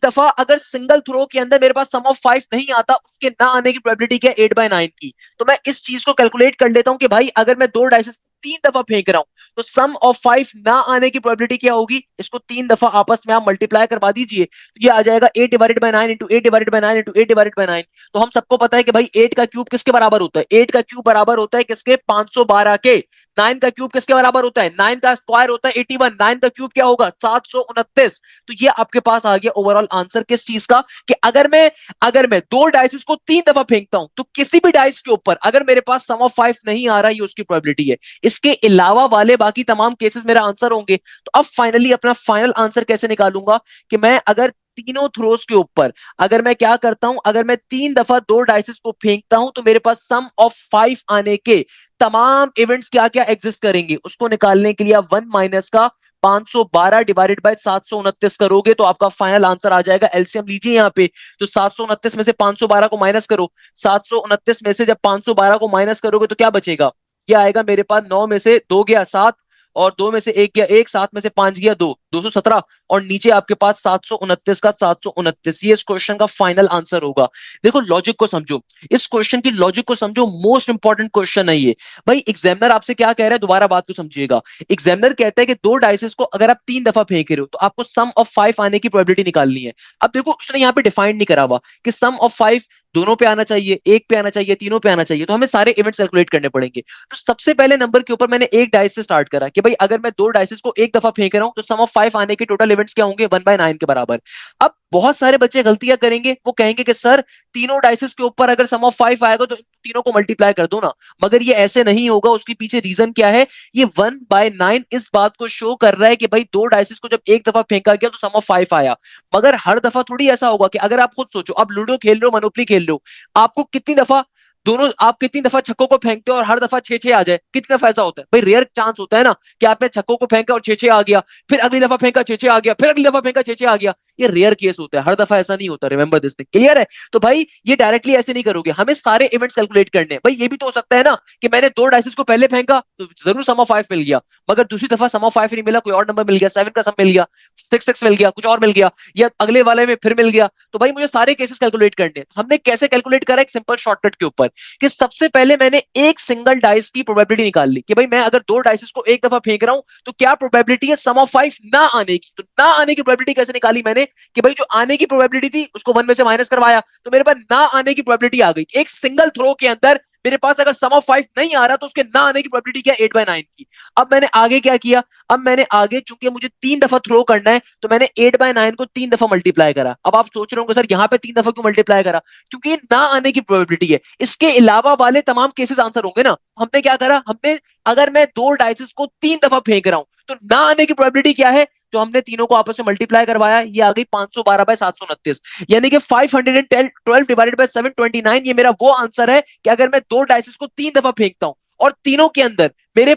दफा अगर सिंगल थ्रो के अंदर मेरे पास सम ऑफ 5 नहीं आता, उसके ना आने की प्रोबेबिलिटी क्या है 8/9 की। तो मैं इस चीज को कैलकुलेट कर लेता हूं कि भाई अगर मैं दो डाइसेस 3 दफा फेंक रहा हूं तो सम ऑफ 5 ना आने की प्रोबेबिलिटी क्या होगी। इसको 3 दफा आपस में आप मल्टीप्लाई करवा दीजिए तो ये आ जाएगा 8/9 इंटू 8/9 इंटू 8/9। तो हम सबको पता है कि भाई 8 का क्यूब किसके बराबर होता है, 8 का क्यूब बराबर होता है किसके 512 के। 9 का क्यूब किसके बराबर होता है, 9 का स्क्वायर होता है 81, 9 का क्यूब क्या होगा 729। तो ये आपके पास आ गया ओवरऑल आंसर किस चीज का, कि अगर मैं दो डाइसेस को 3 दफा फेंकता हूं तो किसी भी डाइस के ऊपर अगर मेरे पास सम ऑफ 5 नहीं आ रहा, ये उसकी प्रोबेबिलिटी है। इसके अलावा वाले बाकी तमाम केसेस मेरा आंसर होंगे। तो अब फाइनली अपना फाइनल आंसर कैसे निकालूंगा, कि मैं अगर तीनों थ्रोस के ऊपर अगर मैं क्या करता हूं, अगर मैं 3 दफा दो डाइसेस को फेंकता हूं तो मेरे पास सम ऑफ 5 आने के तमाम इवेंट्स क्या क्या एग्जिस्ट करेंगे, उसको निकालने के लिए आप 1 माइनस का 512 डिवाइडेड बाय 729 करोगे तो आपका फाइनल आंसर आ जाएगा। एलसीएम लीजिए यहाँ पे, तो 729 में से 512 को माइनस करो, 729 में से जब 512 को माइनस करोगे तो क्या बचेगा, ये आएगा मेरे पास 9 में से 2 गया 7, और 2 में से 1 गया 1, 7 में से 5 गया 2, 217, और नीचे आपके पास 729 का 729, ये इस क्वेश्चन का फाइनल आंसर होगा। देखो लॉजिक को समझो, इस क्वेश्चन की लॉजिक को समझो, मोस्ट इंपॉर्टेंट क्वेश्चन है ये। भाई एग्जामिनर आपसे क्या कह रहा है, दोबारा बात को समझिएगा। एग्जामिनर कहता है कि दो डाइसेस को अगर आप 3 दफा फेंक रहे हो तो आपको सम ऑफ 5 आने की प्रोबेबिलिटी निकालनी है। अब देखो उसने यहाँ पे डिफाइन नहीं करा हुआ कि सम ऑफ 5 दोनों पे आना चाहिए, एक पे आना चाहिए, तीनों पे आना चाहिए, तो हमें सारे इवेंट्स कैलकुलेट करने पड़ेंगे। तो सबसे पहले नंबर के ऊपर मैंने एक डाइस से स्टार्ट करा कि भाई अगर मैं दो डाइसेस को एक दफा फेंक रहा हूं तो सम ऑफ 5 आने के टोटल इवेंट्स क्या होंगे, 1/9 के बराबर। अब बहुत सारे बच्चे गलतियां करेंगे, वो कहेंगे कि सर तीनों डाइसेस के ऊपर अगर सम ऑफ 5 आएगा तो तीनों को मल्टीप्लाई कर दो ना। मगर ये ऐसे नहीं होगा, उसके पीछे रीजन क्या है, ये 1/9 इस बात को शो कर रहा है कि भाई दो डाइसेस को जब एक दफा फेंका गया तो सम ऑफ 5 आया। मगर हर दफा थोड़ी ऐसा होगा कि अगर आप खुद सोचो, आप लूडो खेल रहे हो, मनोपली खेल रहे हो, आपको कितनी दफा दोनों, आप कितनी दफा छक्कों को फेंकते हो और हर दफा छह छह आ जाए, कितनी दफा ऐसा होता है भाई, रेयर चांस होता है ना कि आपने छक्कों को फेंका और छह छह आ गया, फिर अगली दफा फेंका छह छह आ गया, फिर अगली दफा फेंका छह छह आ गया। ये रेयर केस होता है, हर दफा ऐसा नहीं होता, रिमेंबर दिस थिंग, क्लियर है। तो भाई ये डायरेक्टली ऐसे नहीं करोगे, हमें सारे इवेंट्स कैलकुलेट करने हैं। भाई ये भी तो हो सकता है ना कि मैंने दो डाइसेस को पहले फेंका तो जरूर सम ऑफ 5 मिल गया, मगर दूसरी दफा सम ऑफ 5 नहीं मिला, कोई और नंबर मिल गया, 7 का सम मिल गया, 6 मिल गया, कुछ और मिल गया, या अगले वाले में फिर मिल गया। तो भाई मुझे सारे केसेस कैलकुलेट करने हैं। हमने कैसे कैलकुलेट करा, एक सिंपल शॉर्टकट के ऊपर, कि सबसे पहले मैंने एक सिंगल डाइस की प्रोबेबिलिटी निकाल ली कि भाई मैं अगर दो डाइसेस को एक दफा फेंक रहा हूं तो क्या प्रोबेबिलिटी है सम ऑफ 5 ना आने की। तो ना आने की प्रोबेबिलिटी कैसे निकाली मैंने, कि भाई जो आने की प्रोबेबिलिटी थी उसको 1 में से माइनस करवाया, तो मेरे पास ना आने की प्रोबेबिलिटी आ गई। एक सिंगल थ्रो के अंदर मेरे पास अगर सम ऑफ 5 नहीं आ रहा तो उसके ना आने की प्रोबेबिलिटी क्या है, 8/9 की। अब मैंने आगे क्या किया, अब मैंने आगे चूंकि मुझे 3 दफा थ्रो करना है तो मैंने 8/9 को 3 दफा मल्टीप्लाई करा। अब आप सोच रहे होंगे सर यहाँ पे 3 दफा क्यों मल्टीप्लाई करा, क्योंकि ये ना आने की प्रोबेबिलिटी है, इसके अलावा वाले तमाम केसेस आंसर होंगे ना। हमने क्या करा, हमने अगर मैं दो डाइसेस को 3 दफा फेंक रहा हूं तो ना आने की प्रोबेबिलिटी क्या है, तो हमने तीनों को आपस में मल्टीप्लाई करवाया, ये आ गई 512/729, यानी कि 512 डिवाइडेड बाय 729, ये मेरा वो आंसर है कि अगर मैं दो डाइसेस को 3 दफा फेंकता हूं और तीनों के अंदर मेरे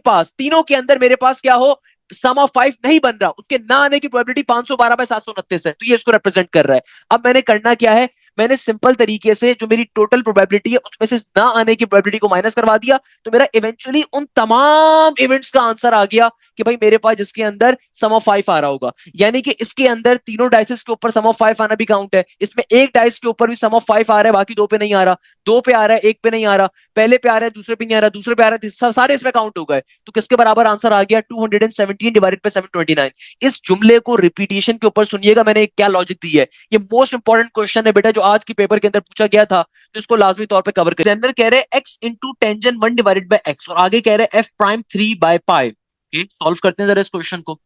पास क्या हो, सम ऑफ 5 नहीं बन रहा, उसके ना आने की प्रोबेबिलिटी 512/729 है, तो ये इसको रिप्रेजेंट कर रहा है। अब मैंने करना क्या है, मैंने सिंपल तरीके से जो मेरी टोटल प्रोबेबिलिटी है उसमें से ना आने की प्रोबेबिलिटी को माइनस करवा दिया, तो मेरा इवेंचुअली उन तमाम इवेंट्स का आंसर आ गया कि भाई मेरे पास जिसके अंदर सम ऑफ 5 आ रहा होगा। यानी कि इसके अंदर तीनों डाइसेस के ऊपर सम ऑफ 5 आना भी काउंट है, इसमें एक डाइस के ऊपर भी सम ऑफ 5 आ रहा है, बाकी दो पे नहीं आ रहा, दो पे आ रहा है, एक पे नहीं आ रहा, पहले पे आ रहा है, दूसरे पे नहीं आ रहा, दूसरे पे आ रहा है, सारे इसमें काउंट हो गए। तो किसके बराबर आंसर आ गया, 217 डिवाइडेड बाय 729। इस जुमले को रिपीटेशन के ऊपर सुनिएगा, मैंने क्या लॉजिक दी है। ये मोस्ट इंपॉर्टेंट क्वेश्चन है बेटा, जो आज के पेपर के अंदर पूछा गया था, तो इसको लाजमी तौर पे कवर कर। एग्जामिनर कह रहे हैं x into tangent 1 divided by x, और आगे कह रहे हैं एफ प्राइम 3/पाई। सॉल्व करते हैं जरा इस क्वेश्चन को।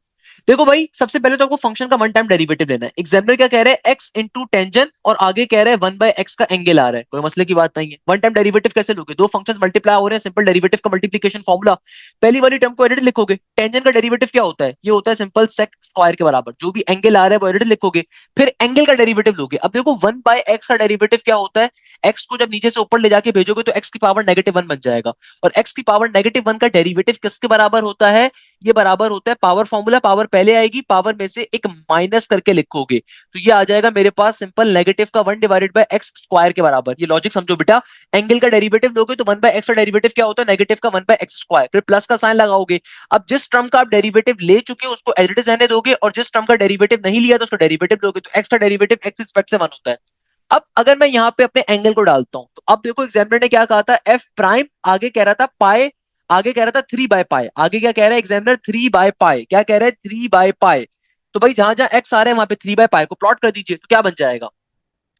देखो भाई सबसे पहले तो आपको फंक्शन का वन टाइम डेरिवेटिव लेना है। एग्जामिनर क्या कह रहे हैं, एक्स इंटू टेंजेंट, और आगे कह रहे हैं 1/x का एंगल आ रहा है, कोई मसले की बात नहीं है। वन टाइम डेरिवेटिव कैसे लोगे, दो फंक्शंस मल्टीप्लाई हो रहे हैं, सिंपल डेरिवेटिव का मल्टीप्लिकेशन फॉर्मूला, पहली वाली टर्म को एडिट लिखोगे। टेंजेंट का डेरिवेटिव क्या होता है, ये होता है सिंपल सेक स्क्वायर के बराबर, जो भी एंगल आ रहा है वो एडिट लिखोगे, फिर एंगल का डेरिवेटिव लोगे। अब देखो 1/x का डेरिवेटिव क्या होता है, एक्स को जब नीचे से ऊपर ले जाके भेजोगे तो एक्स की पावर -1 बन जाएगा, और एक्स की पावर -1 का डेरिवेटिव किसके बराबर होता है, ये बराबर होता है पावर फॉर्मूला, पावर पहले आएगी, पावर में से एक माइनस करके लिखोगे, तो ये आ जाएगा मेरे पास सिंपल नेगेटिव का 1 डिवाइडेड बाय एक्स स्क्वायर के बराबर। ये लॉजिक समझो बेटा, एंगल का डेरिवेटिव लोगे तो 1/x का डेरिवेटिव क्या होता है, नेगेटिव का 1/x स्क्वायर, फिर प्लस का साइन लगाओगे। अब जिस टर्म का आप डेरिवेटिव ले चुके हो उसको एज इट इज रहने दोगे, और जिस टर्म का डेरिवेटिव नहीं लिया तो उसको डेरिवेटिव लोगे, तो एक्स का डेरिवेटिव एक्स रिस्पेक्ट से 1 होता है। अब अगर मैं यहाँ पे अपने एंगल को डालता हूं, तो अब देखो एग्जामिनर ने क्या कहा था, एफ प्राइम, आगे कह रहा था पाई, आगे कह रहा था 3/पाई, आगे क्या कह रहा है एग्जामिनर, 3/पाई, क्या कह रहा है, 3/पाई। तो भाई जहां जहां एक्स आ रहा है वहां पे 3/पाई को प्लॉट कर दीजिए, तो क्या बन जाएगा,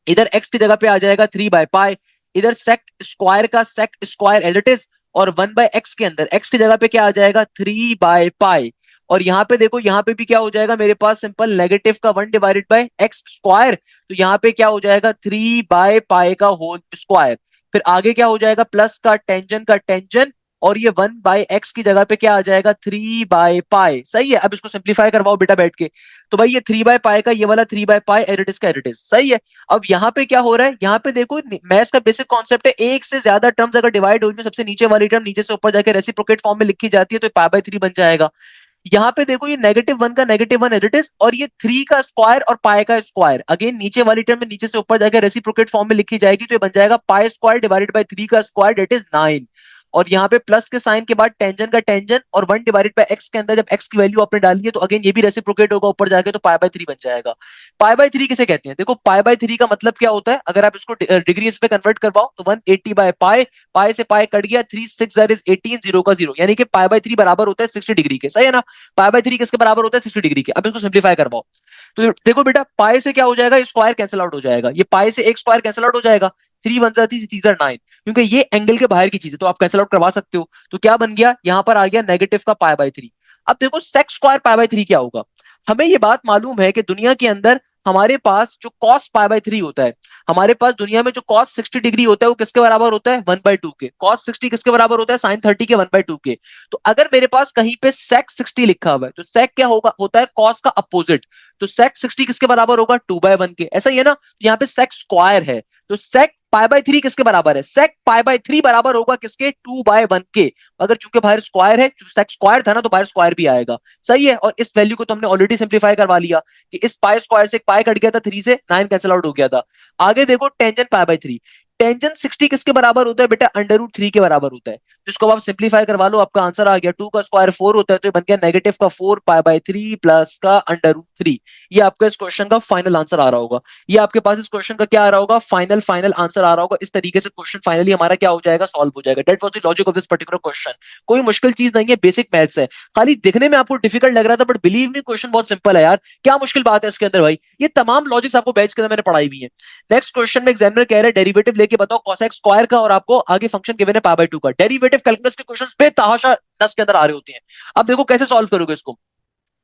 इधर एक्स की जगह पे आ जाएगा 3/पाई, इधर सेक स्क्वायर का sec square as it is, और 1/x के अंदर एक्स की जगह पे क्या आ जाएगा, 3/पाई। और यहाँ पे देखो, यहाँ पे भी क्या हो जाएगा मेरे पास, सिंपल नेगेटिव का 1 डिवाइडेड बाय एक्स स्क्वायर, तो यहाँ पे क्या हो जाएगा, 3/पाई का होल स्क्वायर, फिर आगे क्या हो जाएगा, प्लस का टेंजन, और ये 1/x की जगह पे क्या आ जाएगा, 3/पाई। सही है, अब इसको सिंप्लीफाई करवाओ बेटा बैठ के, तो भाई ये 3/पाई का ये वाला 3/पाई एडिटिस का एडिटिस, सही है। अब यहाँ पे क्या हो रहा है, यहाँ पे देखो मैथ्स का बेसिक कॉन्सेप्ट है, एक से ज्यादा टर्म्स अगर डिवाइड हो जाए, सबसे नीचे वाली टर्म नीचे से ऊपर जाके रेसिप्रोकेट फॉर्म में लिखी जाती है, तो पाई/3 बन जाएगा। यहाँ पे देखो ये -1 का -1 एडिटिस, और ये 3 का स्क्वायर और पाई का स्क्वायर, अगेन नीचे वाली टर्म में नीचे से ऊपर जाके रेसिप्रोकेट फॉर्म में लिखी जाएगी, तो ये बन जाएगा पाई स्क्वायर डिवाइडेड बाय 3 का स्क्वायर, दैट इज 9। और यहाँ पे प्लस के साइन के बाद टेंजन का टेंजन, और 1/x के अंदर जब x की वैल्यू आपने डाली है तो अगेन ये भी रेसिप्रोकेट होगा ऊपर जाके, तो पाई बाय 3 बन जाएगा। पाई बाय 3 किसे कहते हैं? देखो पाई बाय 3 का मतलब क्या होता है, अगर आप इसको डिग्रीज में कन्वर्ट करवाओ तो 180 बाय पाई, पाई से पाई कट गया, 3 6 इज 18, 0 का 0, यानी कि पाई बाय 3 बराबर होता है 60 डिग्री के, सही है ना? पाई बाय 3 किसके बराबर होता है? 60 डिग्री के। अब इसको सिंप्लीफाई करवाओ तो देखो बेटा, पाई से क्या हो जाएगा, स्क्वायर कैंसिल आउट हो जाएगा, ये पाई से एक स्क्वायर कैंसिल आउट हो जाएगा, 3 वन जा 9, क्योंकि ये एंगल के बाहर की चीज है तो आप कैंसिल आउट करवा सकते हो। तो क्या बन गया, यहां पर आ गया नेगेटिव का पाई बाय 3। अब देखो सेक स्क्वायर पाई बाय 3 क्या होगा। हमें ये बात मालूम है कि दुनिया के अंदर हमारे पास जो कॉस पाई बाय 3 होता है, हमारे पास दुनिया में जो कॉस 60 डिग्री होता है वो किसके बराबर होता है? 1/2 के। कॉस 60 किसके बराबर होता है? साइन 30 के 1/2 के। तो अगर मेरे पास कहीं पे सेक 60 लिखा हुआ है तो सेक क्या होगा, होता है कॉस का अपोजिट। तो सेक 60 किसके बराबर होगा? 2/1 के, ऐसा ही है ना? तो यहाँ पे सेक स्क्वायर है, तो सेक पाई बाय 3 किसके बराबर है? सेक पाई बाय 3 बराबर होगा किसके? 2/1 के। अगर चूंकि बाहर स्क्वायर है, सेक स्क्वायर था ना, तो बाहर स्क्वायर भी आएगा, सही है। और इस वैल्यू को तो हमने ऑलरेडी सिंप्लीफाई करवा लिया कि इस पाई स्क्वायर से एक पाई कट गया था, 3 से 9 कैंसिल आउट हो गया था। आगे देखो टेंजेंट पाई बाय 3, टेंजेंट 60 किसके बराबर होता है बेटा? √3 के बराबर होता है। जिसको आप सिंप्लीफाई करवा लो आपका आंसर आ गया, 2 का स्क्वायर 4 होता है, तो ये बन गया नेगेटिव का 4 पाई बाय 3 प्लस का √3। ये आपका इस क्वेश्चन का फाइनल आंसर आ रहा होगा। ये आपके पास इस क्वेश्चन का क्या आ रहा होगा? फाइनल फाइनल आंसर आ रहा होगा। इस तरीके से क्वेश्चन फाइनली हमारा क्या हो जाएगा? सॉल्व हो जाएगा। That was the logic of this particular question. कोई मुश्किल चीज नहीं है, बेसिक मैथ्स है। खाली दिखने में आपको डिफिकल्ट लग रहा था, बट बिलीव मी क्वेश्चन बहुत सिंपल है यार। क्या मुश्किल बात है इसके अंदर भाई? ये तमाम लॉजिक्स आपको बैच के अंदर मैंने पढ़ाई हुई है। नेक्स्ट क्वेश्चन में एग्जामिनर कह रहा है डेरिवेटिव लेके बताओ cosec स्क्वायर का, और आपको आगे फंक्शन गिवन है पाई बाय 2 का। डेरिवेटिव कैलकुलस के क्वेश्चन बेतहाशा नस के अंदर आ रहे होते हैं। अब देखो कैसे सॉल्व करोगे इसको।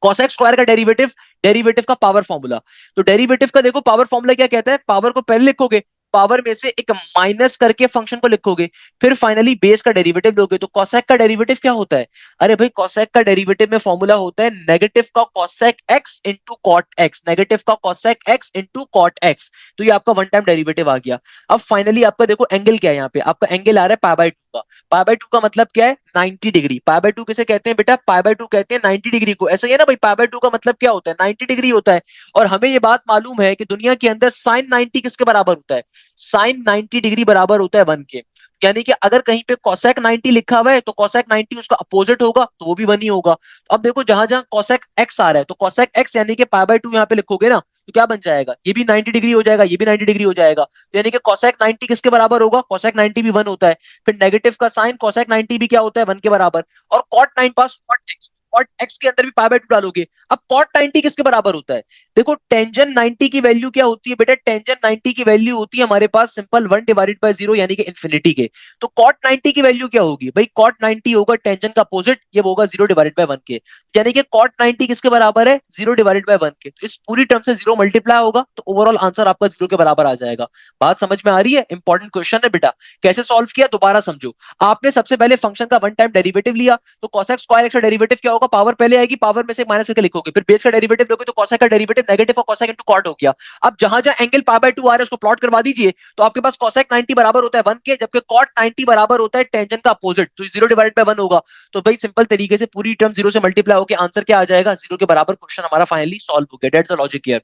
cosec स्क्वायर का डेरिवेटिव, डेरिवेटिव का पावर फॉर्मूला। तो डेरिवेटिव का देखो पावर फॉर्मूला क्या कहता है, पावर को पहले लिखोगे, पावर में से एक माइनस करके फंक्शन को लिखोगे, फिर फाइनली बेस का डेरिवेटिव लोगे। तो cosec का डेरिवेटिव क्या होता है? अरे भाई cosec का डेरिवेटिव में फॉर्मूला होता है नेगेटिव का cosec x into cot X, negative का cosec x into cot X. तो ये आपका वन टाइम डेरिवेटिव आ गया। अब फाइनली आपका देखो एंगल क्या है, यहाँ पे आपका एंगल आ रहा है पाई बाय 2 का। पाई बाय 2 का मतलब क्या है? 90 डिग्री। पाई बाय 2 किसे कहते हैं बेटा? पाई बाय 2 कहते हैं 90 डिग्री को, ऐसा ही है ना भाई? पाई बाय 2 का मतलब क्या होता है? 90 डिग्री होता है। और हमें ये बात मालूम है कि दुनिया के अंदर साइन 90 किसके बराबर होता है? साइन 90 डिग्री बराबर होता है 1 के। यानी कि अगर कहीं पे cosec 90 लिखा हुआ है तो cosec 90 उसका अपोजिट होगा, तो वो भी 1 ही होगा। तो अब देखो जहां जहां cosec x आ रहा है तो cosec x यानी कि पाई बाय 2 यहाँ पे लिखोगे ना, तो क्या बन जाएगा? ये भी 90 डिग्री हो जाएगा, ये भी 90 डिग्री हो जाएगा। तो यानी कि cosec 90 किसके बराबर होगा? cosec 90 भी 1 होता है। फिर नेगेटिव का साइन cosec 90 भी क्या होता है? 1 के बराबर। और cot 9 पास cot x, cot x के अंदर भी पाई बाय 2 डालोगे। अब cot 90 किसके बराबर होता है? देखो टेंजन 90 की वैल्यू क्या होती है बेटा? टेंजन 90 की वैल्यू होती है हमारे पास सिंपल 1/0 यानी कि इंफिनिटी के। तो कॉट 90 की वैल्यू क्या होगी भाई? कॉट 90 होगा टेंजन का अपोजिट, ये होगा 0/1 के। यानी कि कॉट 90 किसके बराबर है? 0/1 के। तो इस पूरी टर्म से 0 मल्टीप्लाई होगा तो ओवरऑल आंसर आपका 0 के बराबर आ जाएगा। बात समझ में आ रही है? इंपॉर्टेंट क्वेश्चन है बेटा। कैसे सॉल्व किया दोबारा समझो। आपने सबसे पहले फंक्शन का वन टाइम डेरिवेटिव लिया, तो cosec स्क्वायर एक्स का डेरिवेटिव क्या होगा? पावर पहले आएगी, पावर में से माइनस करके लिखोगे, फिर बेस का डेरिवेटिव लोगे तो cosec का डेरिवेटिव नेगेटिव और cosec इनटू कॉट हो गया। अब जहां जहां एंगल पाई बाय 2 आ रहा है उसको प्लॉट करवा दीजिए, तो आपके पास cosec 90 बराबर होता है 1 के, जबकि cot 90 बराबर होता है टेंजेंट का अपोजिट, तो 0/1 होगा। तो भाई सिंपल तरीके से पूरी टर्म 0 से मल्टीप्लाई होकर आंसर क्या आ जाएगा? 0 के बराबर। क्वेश्चन हमारा फाइनली सॉल्व हो गया। That's the logic here.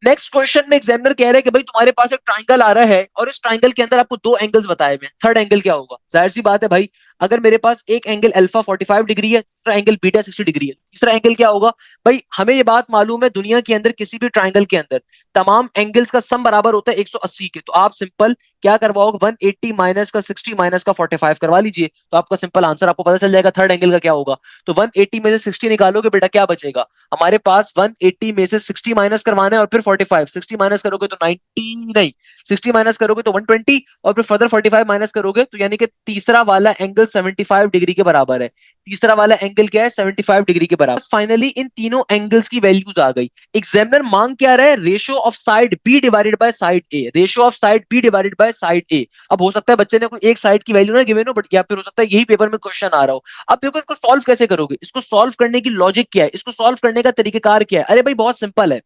Next question में एग्जामिनर कह रहे हैं कि भाई तुम्हारे पास एक ट्राइंगल आ रहा है और इस ट्राइंगल के अंदर आपको दो एंगल्स बताए हुए हैं, थर्ड एंगल क्या होगा? जाहिर सी बात है भाई, अगर मेरे पास एक एंगल अल्फा 45 डिग्री है, दूसरा एंगल बीटा 60 डिग्री है, तीसरा एंगल क्या होगा? भाई हमें ये बात मालूम है दुनिया के अंदर किसी भी ट्राइंगल के अंदर तमाम एंगल्स का सम बराबर होता है 180 के। तो आप सिंपल क्या करवाओगे? 180 माइनस का 60 माइनस का 45 करवा लीजिए, तो आपका सिंपल आंसर आपको पता चल जाएगा थर्ड एंगल का क्या होगा। तो 180 में से 60 निकालोगे बेटा, क्या बचेगा हमारे पास? 180 में से 60 माइनस करवाना है और फिर 45, 60 माइनस करोगे तो 90 नहीं, 60 माइनस करोगे तो 120, और फिर फर्दर 45 माइनस करोगे तो यानी कि तीसरा वाला एंगल 75 डिग्री के बराबर है। तीसरा वाला एंगल क्या है? 75 डिग्री के बराबर। फाइनली इन तीनों एंगल्स की वैल्यूज आ गई। एग्जामिनर मांग क्या रहा है? Ratio of side B divided by side A, ratio of side B divided by side A. अब हो सकता है बच्चे ने कोई एक साइड की वैल्यू ना गिवन हो, बट या फिर हो सकता है यही पेपर में क्वेश्चन आ रहा हो। अब देखो इसको सॉल्व कैसे करोगे, इसको सॉल्व करने की लॉजिक क्या है, इसको सॉल्व करने का तरीकेकार क्या है? अरे भाई बहुत सिंपल है।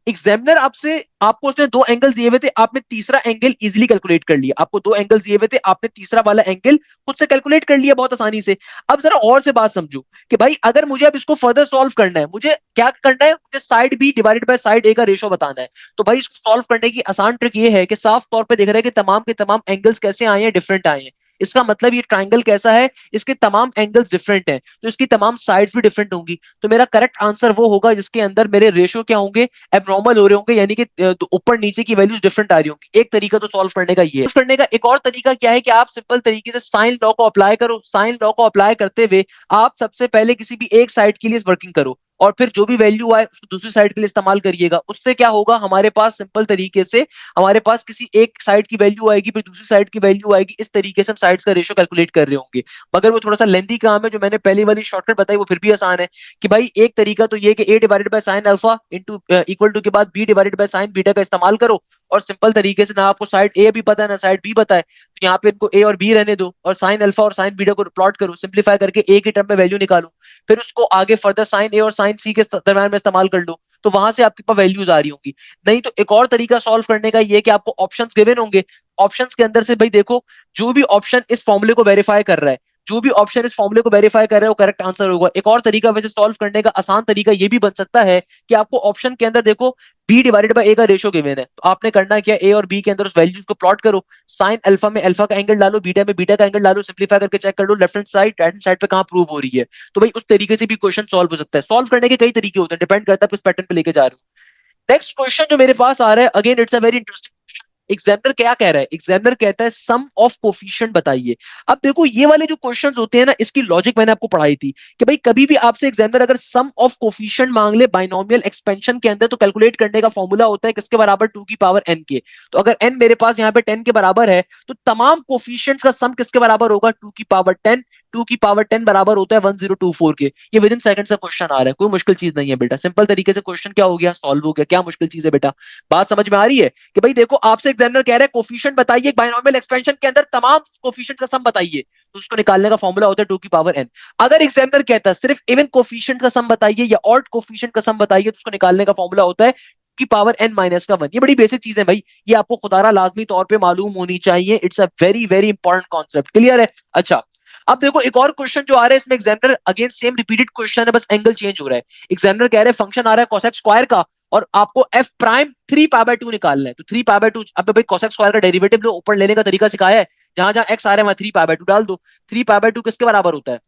एग्जामिनर आपसे, आपको उसने दो एंगल दिए हुए थे, आपने तीसरा एंगल इजीली कैलकुलेट कर लिया। आपको दो एंगल दिए हुए थे, आपने तीसरा वाला एंगल खुद से कैलकुलेट कर लिया बहुत आसानी से। अब जरा और से बात समझो कि भाई अगर मुझे अब इसको फर्दर सॉल्व करना है, मुझे क्या करना है? मुझे side B divided by side A का रेशियो बताना है। तो भाई इसको सॉल्व करने की आसान ट्रिक ये है कि साफ तौर पे देख रहे हैं कि तमाम के तमाम एंगल्स कैसे आए हैं? डिफरेंट आए हैं। इसका मतलब ये ट्राइंगल कैसा है, इसके तमाम एंगल्स डिफरेंट हैं, तो इसकी तमाम साइड्स भी डिफरेंट होंगी। तो मेरा करेक्ट आंसर वो होगा जिसके अंदर मेरे रेशियो क्या होंगे, एबनॉर्मल हो रहे होंगे, यानी कि तो ऊपर नीचे की वैल्यूज डिफरेंट आ रही होंगी। एक तरीका तो सॉल्व करने का ये है। करने का एक और तरीका क्या है कि आप सिंपल तरीके से साइन लॉ को अप्लाई करो। साइन लॉ को अप्लाई करते हुए आप सबसे पहले किसी भी एक साइड के लिए वर्किंग करो, और फिर जो भी वैल्यू आए उसको दूसरी साइड के लिए इस्तेमाल करिएगा। उससे क्या होगा, हमारे पास सिंपल तरीके से हमारे पास किसी एक साइड की वैल्यू आएगी, फिर दूसरी साइड की वैल्यू आएगी, इस तरीके से हम साइड्स का रेशियो कैलकुलेट कर रहे होंगे। मगर वो थोड़ा सा लेंथी काम है। जो मैंने पहली वाली शॉर्टकट बताई वो फिर भी आसान है कि भाई एक तरीका तो ये कि A divided by sine alpha into equal to के बाद B divided by sine beta का इस्तेमाल करो, और सिंपल तरीके से ना आपको साइड ए भी पता है ना साइड बी पता है, तो यहाँ पे इनको ए और बी रहने दो और साइन अल्फा और साइन बीटा को प्लॉट करो, सिंप्लीफाई करके ए की टर्म में वैल्यू निकालो, फिर उसको आगे फर्दर साइन ए और साइन सी के दरम्यान में इस्तेमाल कर लो, तो वहां से आपके पास वैल्यूज आ रही होंगी। नहीं तो एक और तरीका सॉल्व करने का ये है कि आपको ऑप्शंस गिवन होंगे, ऑप्शंस के अंदर से भाई देखो जो भी ऑप्शन इस फॉर्मूले को वेरीफाई कर रहा है, जो भी ऑप्शन इस फॉर्मूले को वेरीफाई कर रहा है वो करेक्ट आंसर होगा। एक और तरीका वैसे सॉल्व करने का आसान तरीका ये भी बन सकता है कि आपको ऑप्शन के अंदर देखो बी डिवाइडेड बाय ए का रेशियो गिवन है, तो आपने करना क्या, ए और बी के अंदर उस वैल्यूज को प्लॉट करो, साइन अल्फा में अल्फा का एंगल डालो, बीटा में बीटा का एंगल डालो, सिंप्लीफाई करके चेक कर लो left hand side right hand side पे कहां प्रूव हो रही है। तो भाई उस तरीके से भी क्वेश्चन सॉल्व हो सकता है। सॉल्व करने के कई तरीके होते हैं, डिपेंड करता है आप किस पैटर्न पे लेके जा रहे हो। नेक्स्ट क्वेश्चन जो मेरे पास आ रहा है, again it's a very interesting question. Examiner क्या कह रहा है, एग्जामिनर कहता है सम ऑफ कोफिशिएंट बताइए। अब देखो ये वाले जो क्वेश्चंस होते हैं ना, इसकी लॉजिक मैंने आपको पढ़ाई थी कि भाई कभी भी आपसे एग्जामिनर अगर सम ऑफ कोफिशिएंट मांग ले बाइनोमियल एक्सपेंशन के अंदर, तो कैलकुलेट करने का फॉर्मूला होता है किसके बराबर, टू की पावर एन के। तो अगर एन मेरे पास यहाँ पे 10 के बराबर है, तो तमाम कोफिशिएंट्स का सम किसके बराबर होगा, टू की पावर 10। टू की पावर 10 बराबर होता है 1024 के। ये विद इन सेकंड से क्वेश्चन आ रहा है, कोई मुश्किल चीज नहीं है बेटा, सिंपल तरीके से क्वेश्चन क्या हो गया, सॉल्व हो गया। क्या मुश्किल चीज है बेटा, बात समझ में आ रही है कि भाई देखो आपसे एग्जामिनर कह रहे हैं कोफिशिएंट बताइए बाइनोमियल एक्सपेंशन के अंदर तमाम कोफिशिएंट का सम बताइए, तो उसको निकालने का फॉर्मूला होता है टू की पावर एन। अगर एग्जामिनर कहता है सिर्फ इवन कोफिशिएंट का सम बताइए या ऑड कोफिशिएंट का सम बताइए, तो उसको निकालने का फॉर्मूला होता है की पावर एन माइनस का वन। ये बड़ी बेसिक चीज है भाई, ये आपको खुदारा लाजमी तौर पे मालूम होनी चाहिए। It's a very very important concept, clear है। अच्छा, अब देखो एक और क्वेश्चन जो आ रहा है इसमें examiner again same repeated question है, बस एंगल चेंज हो रहा है। एग्जामिनर कह रहे हैं फंक्शन आ रहा है कोसेक स्क्वायर का, और आपको एफ प्राइम 3 पाई बाय 2 निकालना है। तो 3 पाई बाय 2, अब भाई कोसेक स्क्वायर का डेरिवेटिव लो, ऊपर लेने का तरीका सिखाया है, जहां जहां एक्स आ रहा है वहां 3 पाई बाय 2 डाल दो। 3 पाई बाय 2 किसके बराबर होता है,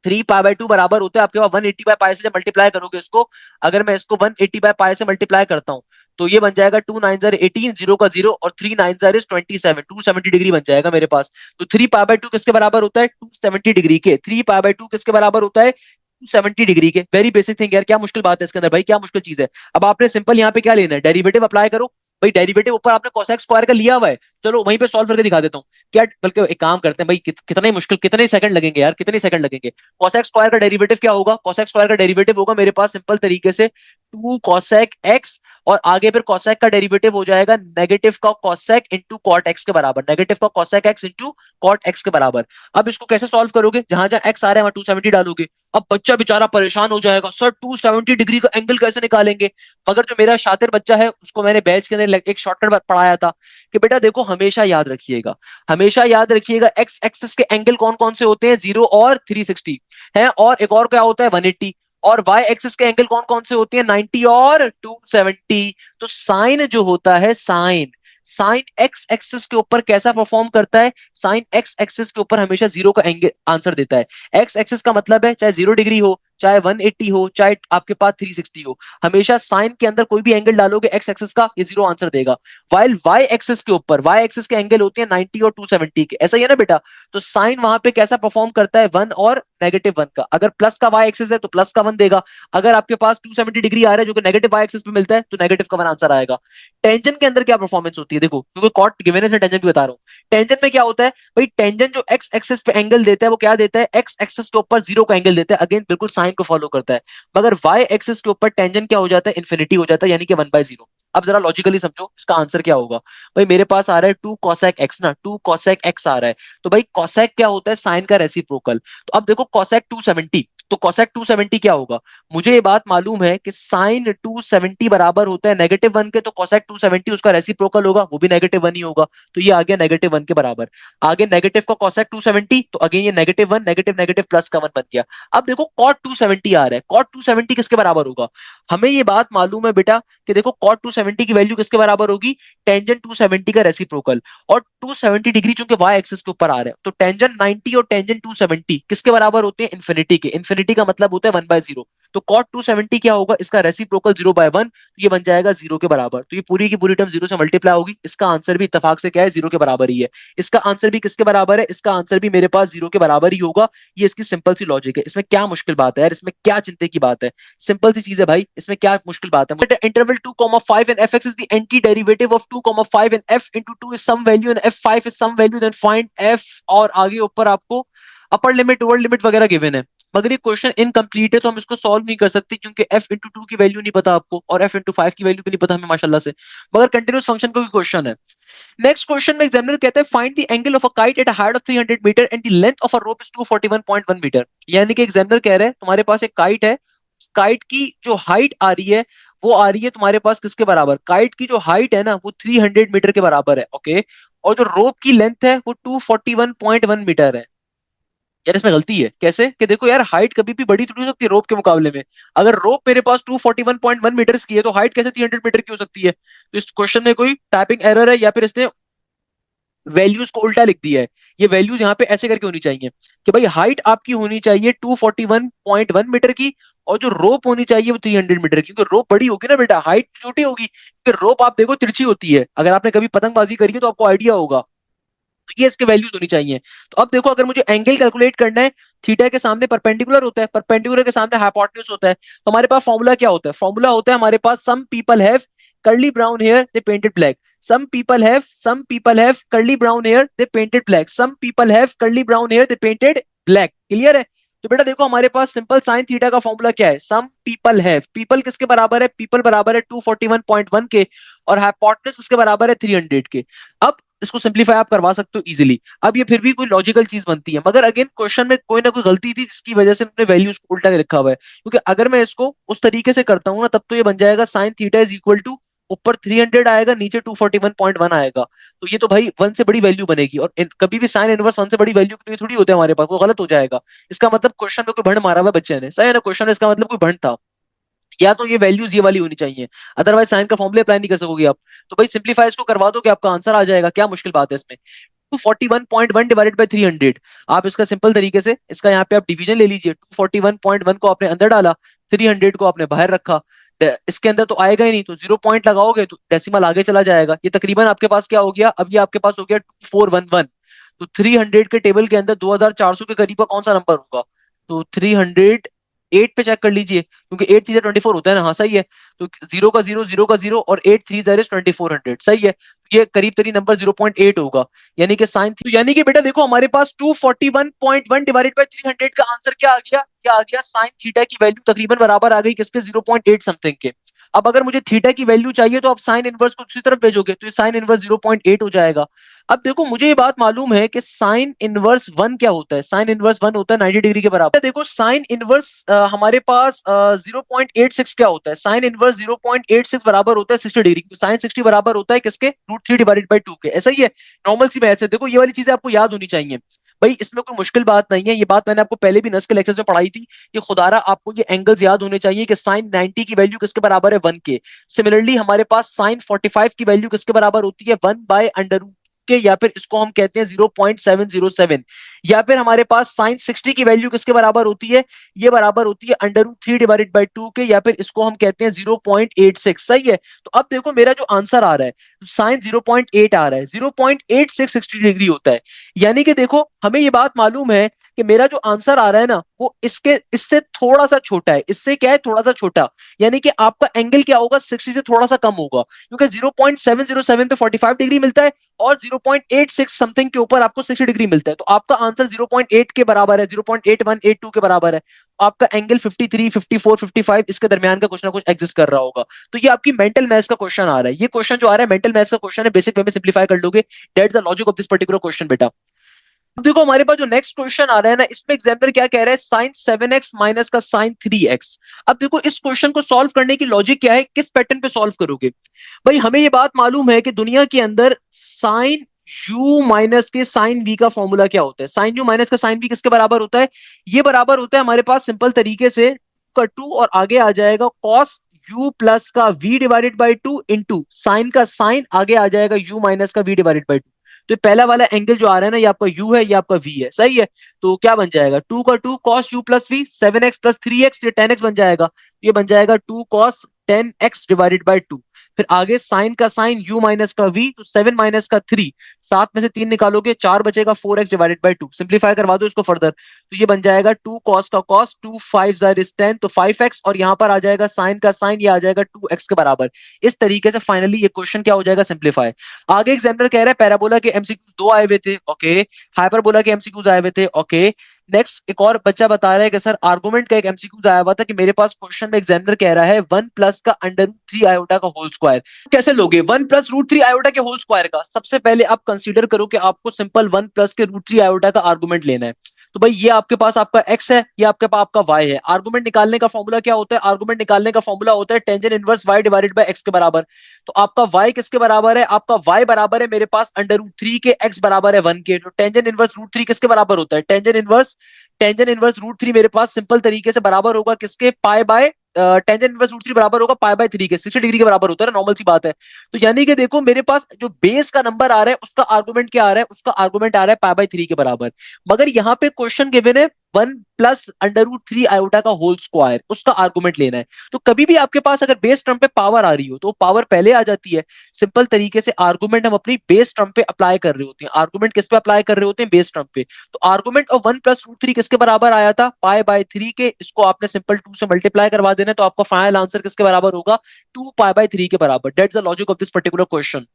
3 पाई बाय 2 बराबर होता है आपके पास 180 बाय पाई से जब मल्टीप्लाई करोगे इसको, अगर मैं इसको 180 बाय पाई से मल्टीप्लाई करता हूँ, तो ये बन जाएगा 2 9 18, जीरो का जीरो, और 3 9 27, 270 डिग्री बन जाएगा मेरे पास। तो 3 पाई बाय 2 किसके बराबर होता है, 270 डिग्री के। 3 पाई बाय 2 किसके बराबर होता है, 270 डिग्री के। वेरी बेसिक थिंग यार, क्या मुश्किल बात है इसके अंदर भाई, क्या मुश्किल चीज है। अब आपने सिंपल यहाँ पे क्या लेना है, डेरिवेटिव अप्लाई करो। भाई डेरिवेटिव ऊपर आपने कोसेक स्क्वायर का लिया हुआ है, चलो वहीं पे सॉल्व करके दिखा देता हूँ। क्या बल्कि एक काम करते हैं भाई, कितना ही मुश्किल, कितने ही सेकंड लगेंगे यार, कितने ही सेकंड लगेंगे। कोसेक स्क्वायर का डेरिवेटिव क्या होगा, कोसेक स्क्वायर का डेरिवेटिव होगा मेरे पास सिंपल तरीके से 2 कोसेक एक्स, और आगे फिर कोसेक का डेरिवेटिव हो जाएगा नेगेटिव का कोसेक इंटू कॉट एक्स के बराबर, नेगेटिव का cosec X into cot X के बराबर। अब इसको कैसे सॉल्व करोगे, जहां जहां एक्स आ रहा है वहां 270 डालोगे। अब बच्चा बेचारा परेशान हो जाएगा, सर 270 डिग्री का एंगल कैसे निकालेंगे। मगर जो मेरा शातिर बच्चा है उसको मैंने बैच के अंदर एक शॉर्टकट पढ़ाया था कि बेटा देखो हमेशा याद रखिएगा, हमेशा याद रखिएगा एक्स एक्सिस के एंगल कौन कौन से होते हैं, 0 और 360 है, और एक और क्या होता है 180। और वाई एक्सिस के एंगल कौन कौन से होते हैं, 90 और 270। तो साइन जो होता है, साइन साइन एक्स एक्सिस के ऊपर कैसा परफॉर्म करता है, साइन एक्स एक्सिस के ऊपर हमेशा जीरो का एंगल आंसर देता है। एक्स एक्सिस का मतलब है चाहे 0 डिग्री हो, चाहे 180 हो, चाहे आपके पास 360 हो, हमेशा साइन के अंदर कोई भी एंगल डालोगे एक्स एक्सिस का, ये जीरो आंसर देगा। वाइल वाई एक्सिस के ऊपर, वाई एक्सिस के एंगल होते हैं 90 और 270 के, ऐसा ही है ना बेटा। तो साइन वहां पे कैसा परफॉर्म करता है, 1 और -1 का। अगर प्लस का वाई एक्सिस है तो प्लस का 1 देगा, अगर आपके पास 270 डिग्री आ रहा है जो कि नेगेटिव वाई एक्सिस पे मिलता है, तो नेगेटिव का 1 आंसर आएगा। टेंजेंट के अंदर क्या परफॉर्मेंस होती है देखो, क्योंकि कॉट गिवन है, टेंजेंट भी बता रहा हूँ। टेंजेंट में क्या होता है भाई, टेंजेंट जो एक्स एक्सिस पे एंगल देता है वो क्या देता है, एक्स एक्सिस के ऊपर जीरो का एंगल देता है, अगेन बिल्कुल साइन को फॉलो करता है। मगर वाई एक्सिस के ऊपर टेंजेंट क्या हो जाता है, इन्फिनिटी हो जाता है, यानी कि 1/0। अब जरा लॉजिकली समझो इसका आंसर क्या होगा। भाई मेरे पास आ रहा है 2 कोसेक एक्स ना, 2 कोसेक एक्स आ रहा है, तो भाई कोसेक क्या होता है, साइन का रेसिप्रोकल। तो अब देखो कोसेक 270, तो cosec 270 क्या होगा? मुझे ये बात मालूम है कि sin 270 बराबर होता है -1 के, तो cosec 270 उसका रेसिप्रोकल होगा, वो भी -1 ही होगा। तो ये आ गया -1 के बराबर। आगे नेगेटिव का cosec 270, तो अगेन ये -1, नेगेटिव नेगेटिव प्लस का 1 बन गया। अब देखो cot 270 आ रहा है, cot 270 किसके बराबर होगा? हमें ये बात मालूम है बेटा कि देखो cot 270 की वैल्यू किसके बराबर होगी? टेंजेंट 270 का रेसिप्रोकल। और 270 डिग्री चूंकि y एक्सिस के ऊपर आ रहा है, तो टेंजेंट 90 और टेंजेंट 270 किसके बराबर होते हैं? इन्फिनिटी के। इन्फिनिटी का मतलब होता है 1/0। तो cot 270 क्या होगा? इसका रेसिप्रोकल 0/1, तो ये बन जाएगा 0 के बराबर। तो ये पूरी की पूरी टर्म 0 से मल्टीप्लाई होगी। इसका आंसर भी इत्तेफाक से क्या है? 0 के बराबर ही है। इसका आंसर भी किसके बराबर है? इसका आंसर भी मेरे पास 0 के बराबर ही होगा। ये इसकी सिंपल सी लॉजिक है। इसमें क्या मुश्किल बात है यार? इसमें क्या चिंता की बात है? सिंपल सी चीज है भाई, इसमें क्या मुश्किल बात है? Interval 2,5 and fx is the anti-derivative of 2,5 and f into 2 is some value and f5 is some value, then find f। और आगे ऊपर आपको अपर लिमिट लोअर लिमिट वगैरह गिवन है। मगर ये क्वेश्चन इनकम्प्लीट है, तो हम इसको सॉल्व नहीं कर सकते, क्योंकि f इंटू 2 की वैल्यू नहीं पता आपको और f इंटू 5 की वैल्यू भी नहीं पता हमें माशाल्लाह से। मगर कंटिन्यूस फंक्शन का क्वेश्चन है। नेक्स्ट क्वेश्चन में एग्जामिनर कहता है find the angle of a kite at a height of 300 metre and the length of a rope is 241.1 metre. यानी कि एग्जामिनर कह रहे हैं तुम्हारे पास एक काइट है, काइट की जो हाइट आ रही है वो आ रही है तुम्हारे पास किसके बराबर? काइट की जो हाइट है ना वो 300 मीटर के बराबर है, ओके। और जो रोप की लेंथ है वो 241.1 मीटर है। यार इसमें गलती है कैसे? कि देखो यार, हाइट कभी भी बड़ी थोड़ी हो सकती है रोप के मुकाबले में। अगर रोप मेरे पास 241.1 मीटर की है तो हाइट कैसे 300 मीटर की हो सकती है? तो इस क्वेश्चन में कोई टाइपिंग एरर है, या फिर इसने वैल्यूज को उल्टा लिख दिया है। ये वैल्यूज यहाँ पे ऐसे करके होनी चाहिए कि भाई हाइट आपकी होनी चाहिए 241.1 मीटर की, और जो रोप होनी चाहिए वो 300 मीटर की। क्योंकि रोप बड़ी होगी ना बेटा, हाइट छोटी होगी। क्योंकि रोप आप देखो तिरछी होती है, अगर आपने कभी पतंगबाजी करी है तो आपको आइडिया होगा। तो ये इसके वैल्यूज होनी चाहिए। तो अब देखो, अगर मुझे एंगल कैलकुलेट करना है, थीटा के सामने परपेंडिकुलर होता है, परपेंडिकुलर के सामने हाइपोटेन्यूज होता है, तो हमारे पास फॉर्मूला क्या होता है? फॉर्मूला होता है हमारे पास some people have curly brown hair they painted black. Some people have curly brown hair they painted black. Some people have curly brown hair they painted black. Clear है? तो बेटा देखो, हमारे पास सिंपल साइन थीटा का formula क्या है? सम people have, people किसके बराबर है? पीपल बराबर है 241.1 के, और हाइपोटेन्यूज किसके बराबर है? 300 के। अब इसको सिंप्लीफाई आप करवा सकते हो इजीली। अब ये फिर भी कोई लॉजिकल चीज बनती है, मगर अगेन क्वेश्चन में कोई ना कोई गलती थी जिसकी वजह से हमने वैल्यूज को उल्टा के रखा हुआ है। क्योंकि अगर मैं इसको उस तरीके से करता हूँ ना, तब तो ये बन जाएगा sine theta is equal to, ऊपर 300 आएगा, नीचे 241.1 आएगा। तो ये तो भाई 1 से बड़ी वैल्यू बनेगी, और कभी भी साइन इनवर्स 1 से बड़ी वैल्यू के लिए थोड़ी होते हैं हमारे पास, वो गलत हो जाएगा। इसका मतलब क्वेश्चन में कोई भंड मारा हुआ है बच्चे ने, सही है ना? क्वेश्चन इसका मतलब कोई भंड था, या तो ये वैल्यूज ये वाली होनी चाहिए, अदरवाइज साइन का फॉर्मूला अप्लाई नहीं कर सकोगे आप। तो भाई सिंप्लीफाई इसको करवा दो कि आपका आंसर आ जाएगा। क्या मुश्किल बात है इसमें? 241.1 डिवाइडेड बाई 300। आप इसका सिंपल तरीके से इसका यहाँ पे आप डिवीजन ले लीजिए। 241.1 को आपने अंदर डाला, 300 को आपने बाहर रखा। इसके अंदर तो आएगा ही नहीं, तो 0 पॉइंट लगाओगे तो डेसिमल आगे चला जाएगा। ये तकरीबन आपके पास क्या हो गया? अब ये आपके पास हो गया 2411। तो 300 के टेबल के अंदर 2400 के करीब का कौन सा नंबर होगा? तो 300 8 पे चेक कर लीजिए, क्योंकि 8 चीजें 24 होता है ना। हाँ सही है। तो जीरो का जीरो, जीरो का जीरो, और 8 3 जार 2400, सही है। तो ये करीब करीब नंबर 0.8 होगा। यानी कि साइन, तो यानी कि बेटा देखो, हमारे पास 241.1 डिवाइडेड बाई 300 का आंसर क्या आ गया? क्या आ गया? साइन थीटा की वैल्यू तकरीबन बराबर आ गई किसके? 0.8 समथिंग के। अब अगर मुझे थीटा की वैल्यू चाहिए तो आप साइन इनवर्स को दूसरी तरफ भेजोगे, तो ये साइन इनवर्स 0.8 हो जाएगा। अब देखो, मुझे ये बात मालूम है कि साइन इनवर्स 1 क्या होता है? साइन इनवर्स 1 होता है 90 डिग्री के बराबर। देखो साइन इनवर्स हमारे पास 0.86 क्या होता है? साइन इनवर्स 0.86 बराबर होता है 60 डिग्री। साइन 60 बराबर होता है किसके? √3 डिवाइडेड बाई 2 के। ऐसा ही है, नॉर्मल सी मैथ है। देखो ये वाली चीजें आपको याद होनी चाहिए भाई, इसमें कोई मुश्किल बात नहीं है। ये बात मैंने आपको पहले भी नस के लेक्चर्स में पढ़ाई थी। ये खुदारा आपको ये एंगल्स याद होने चाहिए कि साइन 90 की वैल्यू किसके बराबर है? 1 के। सिमिलरली हमारे पास साइन 45 की वैल्यू किसके बराबर होती है? 1/√, के, या फिर इसको हम कहते हैं 0.707। या फिर हमारे पास साइन 60 की वैल्यू किसके बराबर होती है? ये बराबर होती है √3 डिवाइडेड बाई 2 के, या फिर इसको हम कहते हैं 0.86। सही है। तो अब देखो मेरा जो आंसर आ रहा है, साइन 0.8 आ रहा है, 0.86 60 डिग्री होता है। यानी कि देखो, हमें ये बात मालूम है कि मेरा जो आंसर आ रहा है ना वो इसके इससे थोड़ा सा छोटा है। इससे क्या है? थोड़ा सा छोटा। यानी कि आपका एंगल क्या होगा? 60 से थोड़ा सा कम होगा, क्योंकि 0.707 पे 45 डिग्री मिलता है, और 0.86 समथिंग के ऊपर आपको 60 डिग्री मिलता है। तो आपका आंसर 0.8 के बराबर है, 0.8182 के बराबर है। आपका एंगल 53 54 55 इसके दरमियान का कुछ ना कुछ एग्जिस्ट कर रहा होगा। तो ये आपकी मेंटल मैथ्स का क्वेश्चन आ रहा है। ये क्वेश्चन जो आ रहा है मेंटल मैथ्स का क्वेश्चन है, बेसिक वे में सिंप्लीफाई कर लोगे। That's the logic of this particular question बेटा। अब देखो हमारे पास जो नेक्स्ट क्वेश्चन आ रहा है ना, इसमें एग्जामिनर क्या कह रहा है, साइन 7x माइनस का साइन 3x। अब देखो इस क्वेश्चन को सॉल्व करने की लॉजिक क्या है, किस पैटर्न पे सॉल्व करोगे। भाई हमें ये बात मालूम है कि दुनिया के अंदर साइन u माइनस के साइन v का फॉर्मूला क्या होता है। साइन u माइनस का साइन v किसके बराबर होता है, ये बराबर होता है हमारे पास सिंपल तरीके से का 2 और आगे आ जाएगा कॉस u प्लस का v divided by 2 into sine का साइन आगे आ जाएगा u माइनस का v डिवाइडेड बाई 2। तो ये पहला वाला एंगल जो आ रहा है ना, ये आपका u है, ये आपका v है, सही है। तो क्या बन जाएगा, 2 का 2 cos u plus v, 7x plus 3x, ये 10x बन जाएगा। ये बन जाएगा 2 कॉस 10x डिवाइडेड बाई 2। फिर आगे साइन का साइन u माइनस का v, तो 7 माइनस का 3, 7 में से 3 निकालोगे 4 बचेगा, 4x डिवाइडेड बाई 2। सिंप्लीफाई करवा दो इसको फर्दर, तो ये बन जाएगा 2 कॉस का कॉस, 2 5 जार इज 10, तो 5x, और यहाँ पर आ जाएगा साइन का साइन, ये आ जाएगा 2x के बराबर। इस तरीके से फाइनली ये क्वेश्चन क्या हो जाएगा, सिंप्लीफाई। आगे एग्जामिनर कह रहा है पैराबोला के एमसीक्यूज दो आए हुए थे, ओके। हाइपरबोला के एमसीक्यूज आए हुए थे, ओके। नेक्स्ट एक और बच्चा बता रहा है कि सर आर्गुमेंट का एक एमसीक्यूज आया हुआ था कि मेरे पास क्वेश्चन में एग्जामिनर कह रहा है 1 प्लस का अंडर रूट 3 आयोटा का होल स्क्वायर। कैसे लोगे 1 प्लस रूट 3 आयोटा के होल स्क्वायर का, सबसे पहले आप कंसीडर करो कि आपको सिंपल 1 प्लस के रूट 3 आयोटा का आर्गुमेंट लेना है। तो भाई ये आपके पास आपका x है, ये आपके पास आपका y है। आर्गुमेंट निकालने का फॉर्मूला क्या होता है, आर्गुमेंट निकालने का फॉर्मूला होता है tangent inverse y divided by x के बराबर। तो आपका y किसके बराबर है, आपका y बराबर है मेरे पास अंडर रूट 3 के, x बराबर है 1 के। तो टेंजेंट इनवर्स रूट 3 किसके बराबर होता है, टेंजेंट इनवर्स रूट 3 मेरे पास सिंपल तरीके से बराबर होगा किसके, pi by tangent inverse root 3 बराबर होगा पाई बाय 3 के, 60 डिग्री के बराबर होता है, नॉर्मल सी बात है। तो यानी कि देखो मेरे पास जो बेस का नंबर आ रहा है उसका आर्गुमेंट क्या आ रहा है, उसका आर्गुमेंट आ रहा है पाई बाय 3 के बराबर। मगर यहाँ पे क्वेश्चन गिवन है 1 प्लस अंडर रूट 3 आयोटा का होल स्क्वायर, उसका आर्गुमेंट लेना है। तो कभी भी आपके पास अगर बेस टर्म पे पावर आ रही हो तो पावर पहले आ जाती है। सिंपल तरीके से आर्गुमेंट हम अपनी बेस टर्म पे अप्लाई कर रहे होते हैं। आर्गुमेंट किस पे अप्लाई कर रहे होते हैं, बेस टर्म पे। तो आर्गुमेंट ऑफ 1 प्लस रूट 3 किसके बराबर आया था, पाई बाय 3 के। इसको आपने सिंपल 2 से मल्टीप्लाई करवा देना, तो आपका फाइनल आंसर किसके बराबर होगा, 2 पाई बाय 3 के बराबर। That's the logic of this particular question.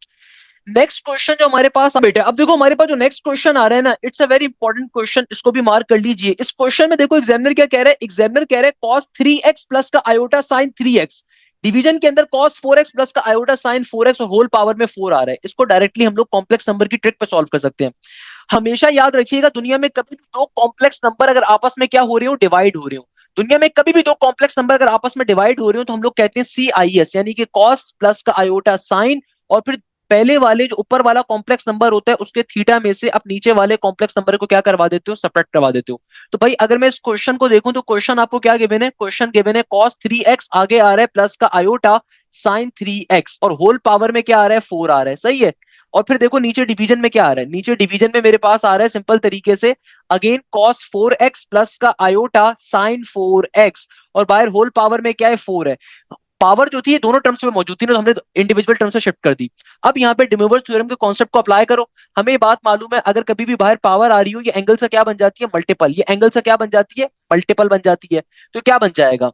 Next question जो हमारे पास बेटा, अब देखो हमारे पास जो नेक्स्ट क्वेश्चन आ रहा है ना, it's a very important question, इसको भी मार्क कर लीजिए। इस क्वेश्चन में देखो एग्जामिनर क्या कह रहा है, एग्जामिनर कह रहा है cos 3x प्लस का आयोटा साइन 3x, डिवीजन के अंदर cos 4x प्लस का आयोटा साइन 4x और होल पावर में 4 आ रहा है। इसको डायरेक्टली हम लोग कॉम्प्लेक्स नंबर की ट्रिक पे सॉल्व कर सकते हैं। हमेशा याद रखिएगा, दुनिया में कभी भी दो कॉम्प्लेक्स नंबर अगर आपस में क्या हो रहे हो, डिवाइड हो रहे हो, दुनिया में कभी भी दो कॉम्प्लेक्स नंबर अगर आपस में डिवाइड हो रहे हो तो हम लोग कहते हैं CIS, यानी कि कॉस प्लस का आयोटा साइन, और फिर पहले वाले जो ऊपर वाला कॉम्प्लेक्स नंबर होता है उसके थीटा में से आप नीचे वाले कॉम्प्लेक्स नंबर को क्या करवा देते हो, सब्ट्रैक्ट करवा देते हो। तो भाई अगर मैं इस क्वेश्चन को देखूं तो क्वेश्चन आपको क्या गिवन है, क्वेश्चन गिवन है cos 3x, आगे आ रहा है प्लस का आयोटा साइन 3x, और होल पावर में क्या आ रहा है, 4 आ रहा है, सही है। और फिर देखो नीचे डिवीजन में क्या आ रहा है, नीचे डिवीजन में मेरे पास आ रहा है सिंपल तरीके से अगेन cos 4x प्लस का आयोटा साइन 4x, और बाहर होल पावर में क्या है, 4 है। पावर जो थी ये दोनों टर्म्स में मौजूद थी ना, तो हमने इंडिविजुअल टर्म्स से शिफ्ट कर दी। अब यहाँ पे डिमोवर्स थ्योरम के कॉन्सेप्ट को अप्लाई करो। हमें ये बात मालूम है अगर कभी भी बाहर पावर आ रही हो, ये एंगल से क्या बन जाती है, मल्टीपल। ये एंगल से क्या बन जाती है, मल्टीपल बन जाती है। तो क्या बन जाएगा,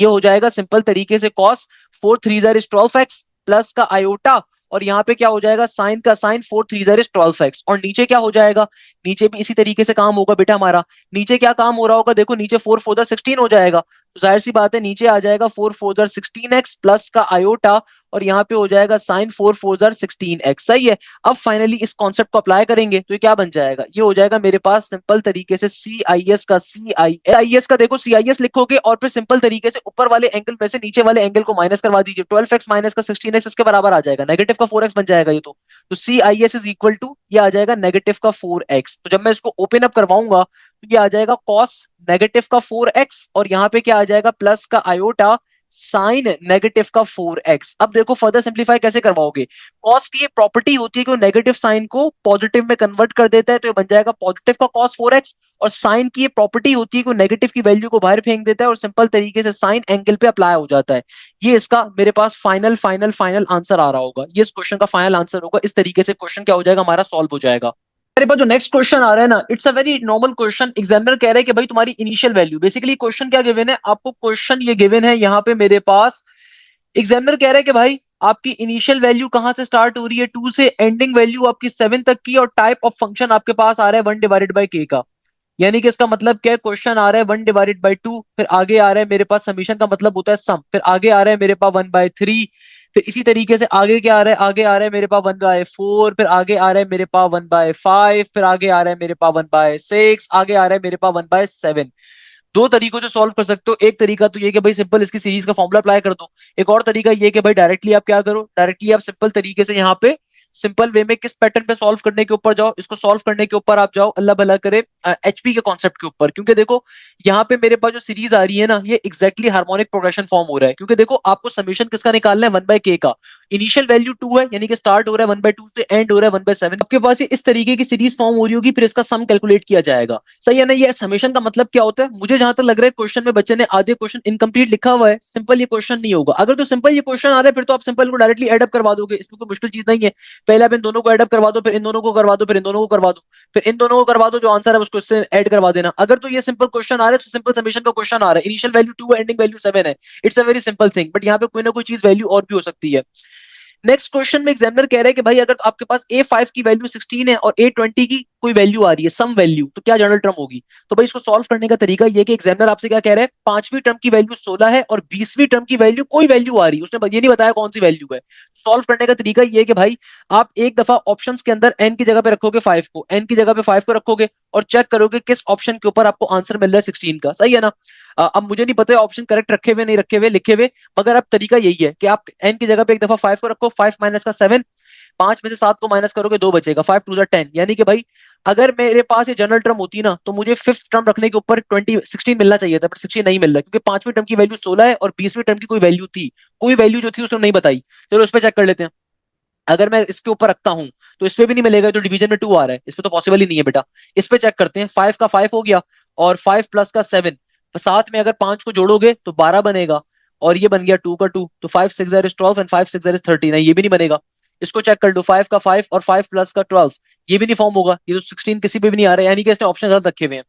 ये हो जाएगा सिंपल तरीके से cos 4 3 jar is 12x plus का आयोटा, और यहाँ पे क्या हो जाएगा, साइन का साइन 4 3 जार इज 12x, और नीचे क्या हो जाएगा, नीचे भी इसी तरीके से काम होगा बेटा हमारा। नीचे क्या काम हो रहा होगा, देखो नीचे 4 4 जार 16 हो जाएगा, तो जाहिर सी बात है नीचे आ जाएगा 4 4 जार 16x प्लस का आयोटा, और यहाँ पे हो जाएगा साइन 4 4 जार 16x, सही है। अब फाइनली इस कॉन्सेप्ट को अप्लाई करेंगे तो ये क्या बन जाएगा, ये हो जाएगा मेरे पास सिंपल तरीके से CIS का CIS का, देखो CIS लिखोगे और फिर सिंपल तरीके से ऊपर वाले एंगल में से नीचे वाले एंगल को माइनस करवा दीजिए। 12x माइनस का 16x इसके बराबर आ जाएगा, नेगेटिव का 4x बन जाएगा ये तो CIS इज इक्वल टू ये आ जाएगा नेगेटिव का 4x। तो जब मैं इसको ओपन अप करवाऊंगा तो ये आ जाएगा cos नेगेटिव का 4x, और यहाँ पे क्या आ जाएगा प्लस का आयोटा साइन नेगेटिव का 4x। अब देखो फर्दर सिंप्लीफाई कैसे करवाओगे, cos की ये प्रॉपर्टी होती है कि वो नेगेटिव साइन को पॉजिटिव में कन्वर्ट कर देता है, तो ये बन जाएगा पॉजिटिव का cos 4x, और साइन की ये प्रॉपर्टी होती है कि वो नेगेटिव की वैल्यू को बाहर फेंक देता है और सिंपल तरीके से साइन एंगल पे अप्लाई हो जाता है। ये इसका मेरे पास फाइनल फाइनल फाइनल आंसर आ रहा होगा, ये इस क्वेश्चन का फाइनल आंसर होगा। इस तरीके से क्वेश्चन क्या हो जाएगा, हमारा सॉल्व हो जाएगा। मेरे पास जो नेक्स्ट क्वेश्चन आ रहा है ना, it's a very normal question. Examiner कह रहा है कि भाई तुम्हारी इनिशियल वैल्यू, बेसिकली क्वेश्चन क्या गिवन है आपको, क्वेश्चन ये गिवन है यहाँ पे मेरे पास। एग्जामिनर कह रहा है कि भाई आपकी इनिशियल वैल्यू कहां से स्टार्ट हो रही है, 2 से, एंडिंग वैल्यू आपकी 7 तक की, और टाइप ऑफ फंक्शन आपके पास आ रहा है 1 डिवाइडेड बाई के का। यानी कि इसका मतलब क्या है, क्वेश्चन आ रहा है 1 डिवाइडेड बाई 2, फिर आगे आ रहा है मेरे पास समीशन का मतलब होता है सम, फिर आगे आ रहा है मेरे पास 1/3, फिर इसी तरीके से आगे क्या आ रहा है, आगे आ रहा है मेरे पास 1/4, फिर आगे आ रहा है मेरे पास 1/5, फिर आगे आ रहा है मेरे पास 1/6, आगे आ रहा है मेरे पास 1/7। दो तरीकों से सॉल्व कर सकते हो। एक तरीका तो ये कि भाई सिंपल इसकी सीरीज का फॉर्मूला अप्लाई कर दो। एक और तरीका ये कि भाई डायरेक्टली आप क्या करो, डायरेक्टली आप सिंपल तरीके से यहाँ पे सिंपल वे में किस पैटर्न पे सॉल्व करने के ऊपर जाओ, इसको सॉल्व करने के ऊपर आप जाओ अल्लाह भला करे एचपी के कॉन्सेप्ट के ऊपर। क्योंकि देखो यहाँ पे मेरे पास जो सीरीज आ रही है ना, ये एग्जैक्टली हार्मोनिक प्रोग्रेशन फॉर्म हो रहा है। क्योंकि देखो आपको समीशन किसका निकालना है, 1/k का। इनिशियल वैल्यू 2 है, यानी कि स्टार्ट हो रहा है 1/2 से एंड हो रहा है 1/7। आपके पास ये इस तरीके की सीरीज फॉर्म हो रही होगी, फिर इसका सम कैलकुलेट किया जाएगा। सही है ना। ये समेशन का मतलब क्या होता है, मुझे जहां तक लग रहा है क्वेश्चन में बच्चे ने आधे क्वेश्चन इनकम्प्लीट लिखा हुआ है। सिंपल ये क्वेश्चन नहीं होगा। अगर तो सिंपल ये क्वेश्चन आ रहा है फिर तो आप सिंपल को डायरेक्टली एड अप करवा दोगे, इसमें कोई मुश्किल चीज नहीं है। पहले आप इन दोनों को एड अप करवा दो, फिर इन दोनों को करवा दो, फिर इन दोनों को करवा दो, फिर इन दोनों को करवा दो, जो आंसर है उसको इससे ऐड करवा देना। अगर तो ये सिंपल क्वेश्चन आ रहा है तो सिंपल समेशन का क्वेश्चन आ रहा है, इनिशियल वैल्यू 2 है, एंडिंग वैल्यू 7 है। It's a very simple thing. But यहाँ पे कोई ना कोई चीज वैल्यू और भी हो सकती है। नेक्स्ट क्वेश्चन में एग्जामिनर कह रहा है कि भाई अगर आपके पास A5 की वैल्यू 16 है और A20 की कोई वैल्यू आ रही है, सम वैल्यू, तो क्या जनरल टर्म होगी। तो भाई इसको सॉल्व करने का तरीका ये कि एग्जामिनर आपसे क्या कह रहा है, पांचवी टर्म की वैल्यू 16 है और 20वीं टर्म की वैल्यू कोई वैल्यू आ रही है, उसने ये नहीं बताया कौन सी वैल्यू है। सॉल्व करने का तरीका ये है कि भाई आप एक दफा ऑप्शंस के अंदर एन की जगह पे रखोगे 5 को, एन की जगह पे 5 को रखोगे और चेक करोगे किस ऑप्शन के ऊपर आपको आंसर मिल रहा है 16 का। सही है ना। अब मुझे नहीं पता ऑप्शन करेक्ट रखे हुए नहीं रखे हुए लिखे हुए, मगर अब तरीका यही है कि आप एन की जगह पे एक दफा 5 को रखो, 5 माइनस का 7, 5 में से 7 को माइनस करोगे 2 बचेगा, 5 टू 10। यानी कि भाई अगर मेरे पास ये जनरल टर्म होती ना तो मुझे फिफ्थ टर्म रखने के ऊपर 16 मिलना चाहिए था, पर 16 नहीं मिल रहा क्योंकि पांचवी टर्म की वैल्यू 16 है और 20वीं टर्म की कोई वैल्यू थी, कोई वैल्यू जो थी उसने नहीं बताई। चलो उस पर चेक कर लेते हैं। अगर मैं इसके ऊपर रखता हूं तो इस पे भी नहीं मिलेगा, तो डिवीजन में 2 आ रहा है, इस पे तो पॉसिबल ही नहीं है बेटा। इस पे चेक करते हैं, 5 का 5 हो गया और 5 प्लस का 7, साथ में अगर 5 को जोड़ोगे तो 12 बनेगा और ये बन गया 2 का 2, तो 5 6 इज 12 एंड 5 6 इज 13 है, ये भी नहीं बनेगा। इसको चेक कर लो, 5 का 5 और 5 प्लस का 12, ये भी नहीं फॉर्म होगा, ये तो 16 किसी पे भी नहीं आ रहा है, यानी कि इसने ऑप्शन गलत रखे हुए हैं।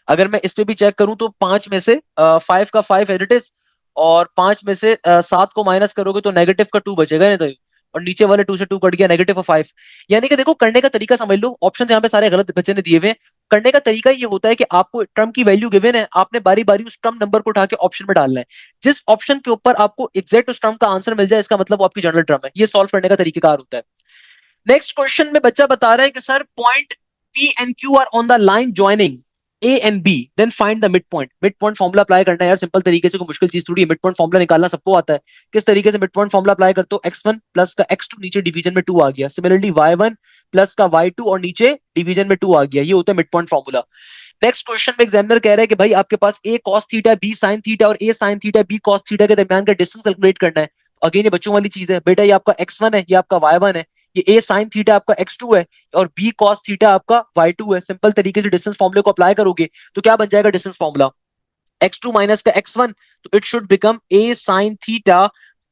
अगर मैं इस पे भी चेक करूं तो 5 में से 5 का 5 एज इट इज और 5 में से 7 को माइनस करोगे तो नेगेटिव का 2 बचेगा, नहीं तो और नीचे वाले 2 से 2 कट गया, -5। यानी कि देखो करने का तरीका समझ लो, ऑप्शन यहाँ पे सारे गलत बच्चे ने दिए हुए हैं। करने का तरीका ये होता है कि आपको टर्म की वैल्यू गिवन है, आपने बारी बारी उस टर्म नंबर को उठा के ऑप्शन में डालना है। जिस ऑप्शन के ऊपर आपको एग्जैक्ट उस टर्म का आंसर मिल जाए, इसका मतलब वो आपकी जनरल टर्म है। ये सॉल्व करने का तरीकेकार होता है। नेक्स्ट क्वेश्चन में बच्चा बता रहा है कि sir point P and Q are on the line joining A and B, then find the mid point. Mid point formula apply करना है यार, सिंपल तरीके से, कोई मुश्किल चीज थोड़ी है। मिड पॉइंट फॉर्मुला निकालना सबको आता है। किस तरीके से मिड पॉइंट फॉर्मुला अप्लाई करते हो, x1 प्लस का x2, नीचे डिवीजन में 2 आ गया, सिमिलरली y1 प्लस का y2 और नीचे डिवीजन में 2 आ गया, ये होता है mid point formula. Next question में एग्जामिनर कह रहा है कि भाई आपके पास a cos theta, b sin theta और a sin theta, b cos theta के दरमियान का डिस्टेंस कैलकुलेट करना है। अगेन ये बच्चों वाली चीज है बेटा, ये आपका x1 है, ये आपका y1 है, ये a sin थीटा आपका x2 है और b cos थीटा आपका y2 है। सिंपल तरीके से डिस्टेंस फॉर्मूले को अप्लाई करोगे तो क्या बन जाएगा डिस्टेंस फॉर्मूला, x2 माइनस का x1, तो it should become a sin theta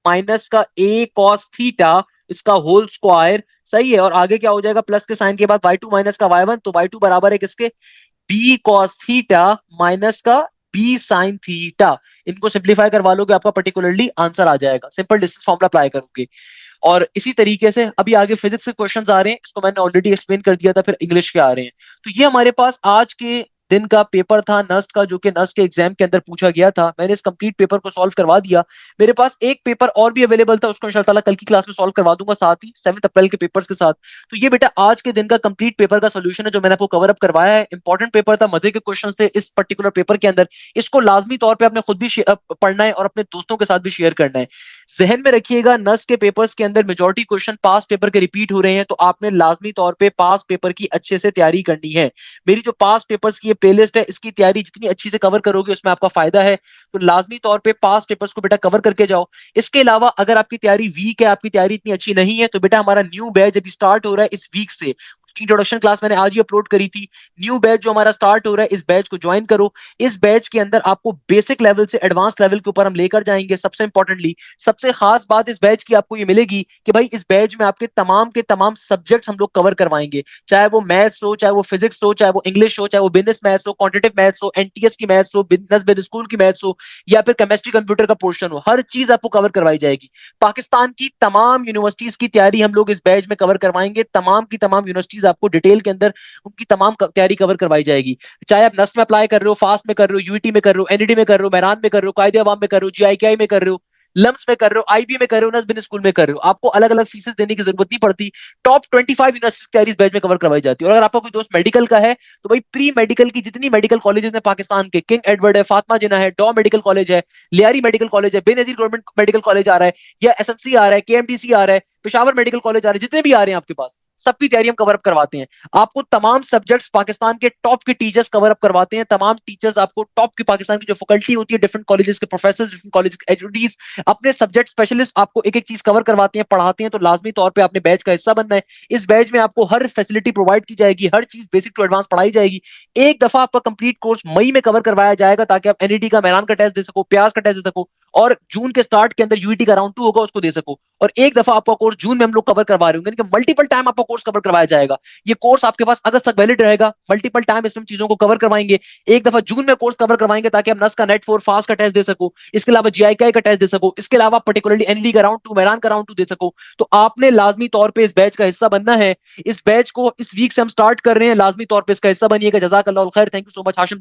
minus का a cos थीटा, इसका होल स्क्वायर। सही है। और आगे क्या हो जाएगा, प्लस के साइन के बाद y2 माइनस का y1, तो y2 बराबर है किसके, बी कॉस थीटा माइनस का बी साइन थीटा। इनको सिंप्लीफाई करवा लोगे आपका पर्टिकुलरली आंसर आ जाएगा, सिंपल डिस्टेंस फॉर्मूला अप्लाई करोगे। और इसी तरीके से अभी आगे फिजिक्स के क्वेश्चंस आ रहे हैं, इसको मैंने ऑलरेडी एक्सप्लेन कर दिया था, फिर इंग्लिश के आ रहे हैं। तो ये हमारे पास आज के दिन का पेपर था नस्ट का, जो कि नस्ट के एग्जाम के अंदर पूछा गया था। मैंने इस कंप्लीट पेपर को सॉल्व करवा दिया। मेरे पास एक पेपर और भी अवेलेबल था, उसको इंशाल्लाह कल की क्लास में सॉल्व करवा दूंगा, साथ ही 7 अप्रैल के पेपर्स के साथ। तो ये बेटा आज के दिन का कंप्लीट पेपर का सोल्यूशन है जो मैंने आपको कवर अप करवाया है। इंपॉर्टेंट पेपर था, मजे के क्वेश्चन थे इस पर्टिकुलर पेपर के अंदर। इसको लाजमी तौर पर आपने खुद भी पढ़ना है और अपने दोस्तों के साथ भी शेयर करना है। जहन में रखिएगा, नस्ट के पेपर्स के अंदर मेजॉरिटी क्वेश्चन पास पेपर के रिपीट हो रहे हैं, तो आपने लाजमी तौर पे पास पेपर की अच्छे से तैयारी करनी है। मेरी जो पास पेपर्स की ये प्लेलिस्ट है, इसकी तैयारी जितनी अच्छी से कवर करोगे उसमें आपका फायदा है। तो लाजमी तौर पे पास पेपर्स को बेटा कवर करके जाओ। इसके अलावा अगर आपकी तैयारी वीक है, आपकी तैयारी इतनी अच्छी नहीं है, तो बेटा हमारा न्यू बैच अभी स्टार्ट हो रहा है इस वीक से। इंट्रोडक्शन क्लास मैंने आज ही अपलोड करी थी। न्यू बैच जो हमारा स्टार्ट हो रहा है, इस बैच को ज्वाइन करो। इस बैच के अंदर आपको बेसिक लेवल से एडवांस लेवल के ऊपर हम लेकर जाएंगे। सबसे इंपॉर्टेंटली, सबसे खास बात इस बैच की आपको ये मिलेगी कि भाई इस बैच में आपके तमाम के तमाम सब्जेक्ट्स हम लोग कवर करवाएंगे, चाहे वो मैथ्स हो, चाहे वो फिजिक्स हो, चाहे वो इंग्लिश हो, चाहे वो बिजनेस मैथ्स हो, क्वांटिटेटिव मैथ्स हो, एनटीएस की मैथ्स हो, बिजनेस विद स्कूल की मैथ्स हो, या फिर केमिस्ट्री कंप्यूटर का पोर्शन हो, हर चीज आपको कवर करवाई जाएगी। पाकिस्तान की तमाम यूनिवर्सिटीज की तैयारी हम लोग इस बैच में कवर करवाएंगे। तमाम की तमाम यूनिवर्सिटीज आपको डिटेल के अंदर उनकी तमाम तैयारी कवर करवाई जाएगी। चाहे आप नस्ट में अप्लाई कर रहे हो, फास्ट में कर रहे हो, यूईटी में कर रहे हो, एनईडी में कर रहे हो, मेहरान में कर रहे हो, कायदे अवाम में कर रहे हो, जीआईकेआई में कर रहे हो, लम्स में कर रहे हो, आईबी में कर रहे हो, नस बिजनेस स्कूल में कर रहे हो, आपको अलग अलग फीसेस देने की जरूरत नहीं पड़ती। टॉप 25 यूनिवर्सिटीज बैच में कवर करवाई जाती है। और अगर आपका कोई दोस्त मेडिकल का है तो भाई प्री मेडिकल की जितनी मेडिकल कॉलेजेस हैं पाकिस्तान के, किंग एडवर्ड है, फातिमा जिन्ना है, डॉ मेडिकल कॉलेज है, लियारी मेडिकल कॉलेज है, बेनजीर गवर्नमेंट मेडिकल कॉलेज आ रहा है, या एसएमसी आ रहा है, केएमडीसी आ रहा है, पेशावर मेडिकल कॉलेज आ रहे हैं, जितने भी आ रहे हैं आपके पास सबकी तैयारी हम कवर अप करवाते हैं। आपको तमाम सब्जेक्ट्स पाकिस्तान के टॉप के टीचर्स कवर अप करवाते हैं। तमाम टीचर्स आपको टॉप की पाकिस्तान की जो फैकल्टी होती है, डिफरेंट कॉलेजेस के प्रोफेसर, डिफरेंट कॉलेज के एचओडीज, अपने सब्जेक्ट स्पेशलिस्ट आपको एक एक चीज कवर करवाते हैं, पढ़ाते हैं। तो लाजमी तौर पर आपने बैच का हिस्सा बनना है। इस बैच में आपको हर फैसिलिटी प्रोवाइड की जाएगी, हर चीज बेसिक टू एडवांस पढ़ाई जाएगी। एक दफा आपका कंप्लीट कोर्स मई में कवर करवाया जाएगा ताकि आप एनईटी का, मैरान का टेस्ट दे सको, प्याज का टेस्ट दे सको, और जून के स्टार्ट के अंदर यूईटी का राउंड 2 होगा उसको दे सको। और एक दफा आपका कोर्स जून में हम लोग कवर करवा रहे होंगे, यानी कि मल्टीपल टाइम आपका कोर्स कवर करवाया जाएगा। ये कोर्स आपके पास अगस्त तक वैलिड रहेगा, मल्टीपल टाइम इसमें चीजों को कवर करवाएंगे। एक दफा जून में कोर्स कवर करवाएंगे ताकि आप नस का, नेट 4 फास्ट का टेस्ट दे सको, इसके अलावा जीआईकाई का टेस्ट दे सको, इसके अलावा पर्टिकुलरली एनडी का राउंड 2, मैरान का राउंड 2 दे सको। तो आपने लाजमी तौर पर इस बैच का हिस्सा बनना है। इस बैच को इस वीक से हम स्टार्ट कर रहे हैं, लाजमी तौर पर इसका हिस्सा बनिएगा। जजाकल्लाह खैर, thank you so much Hashim.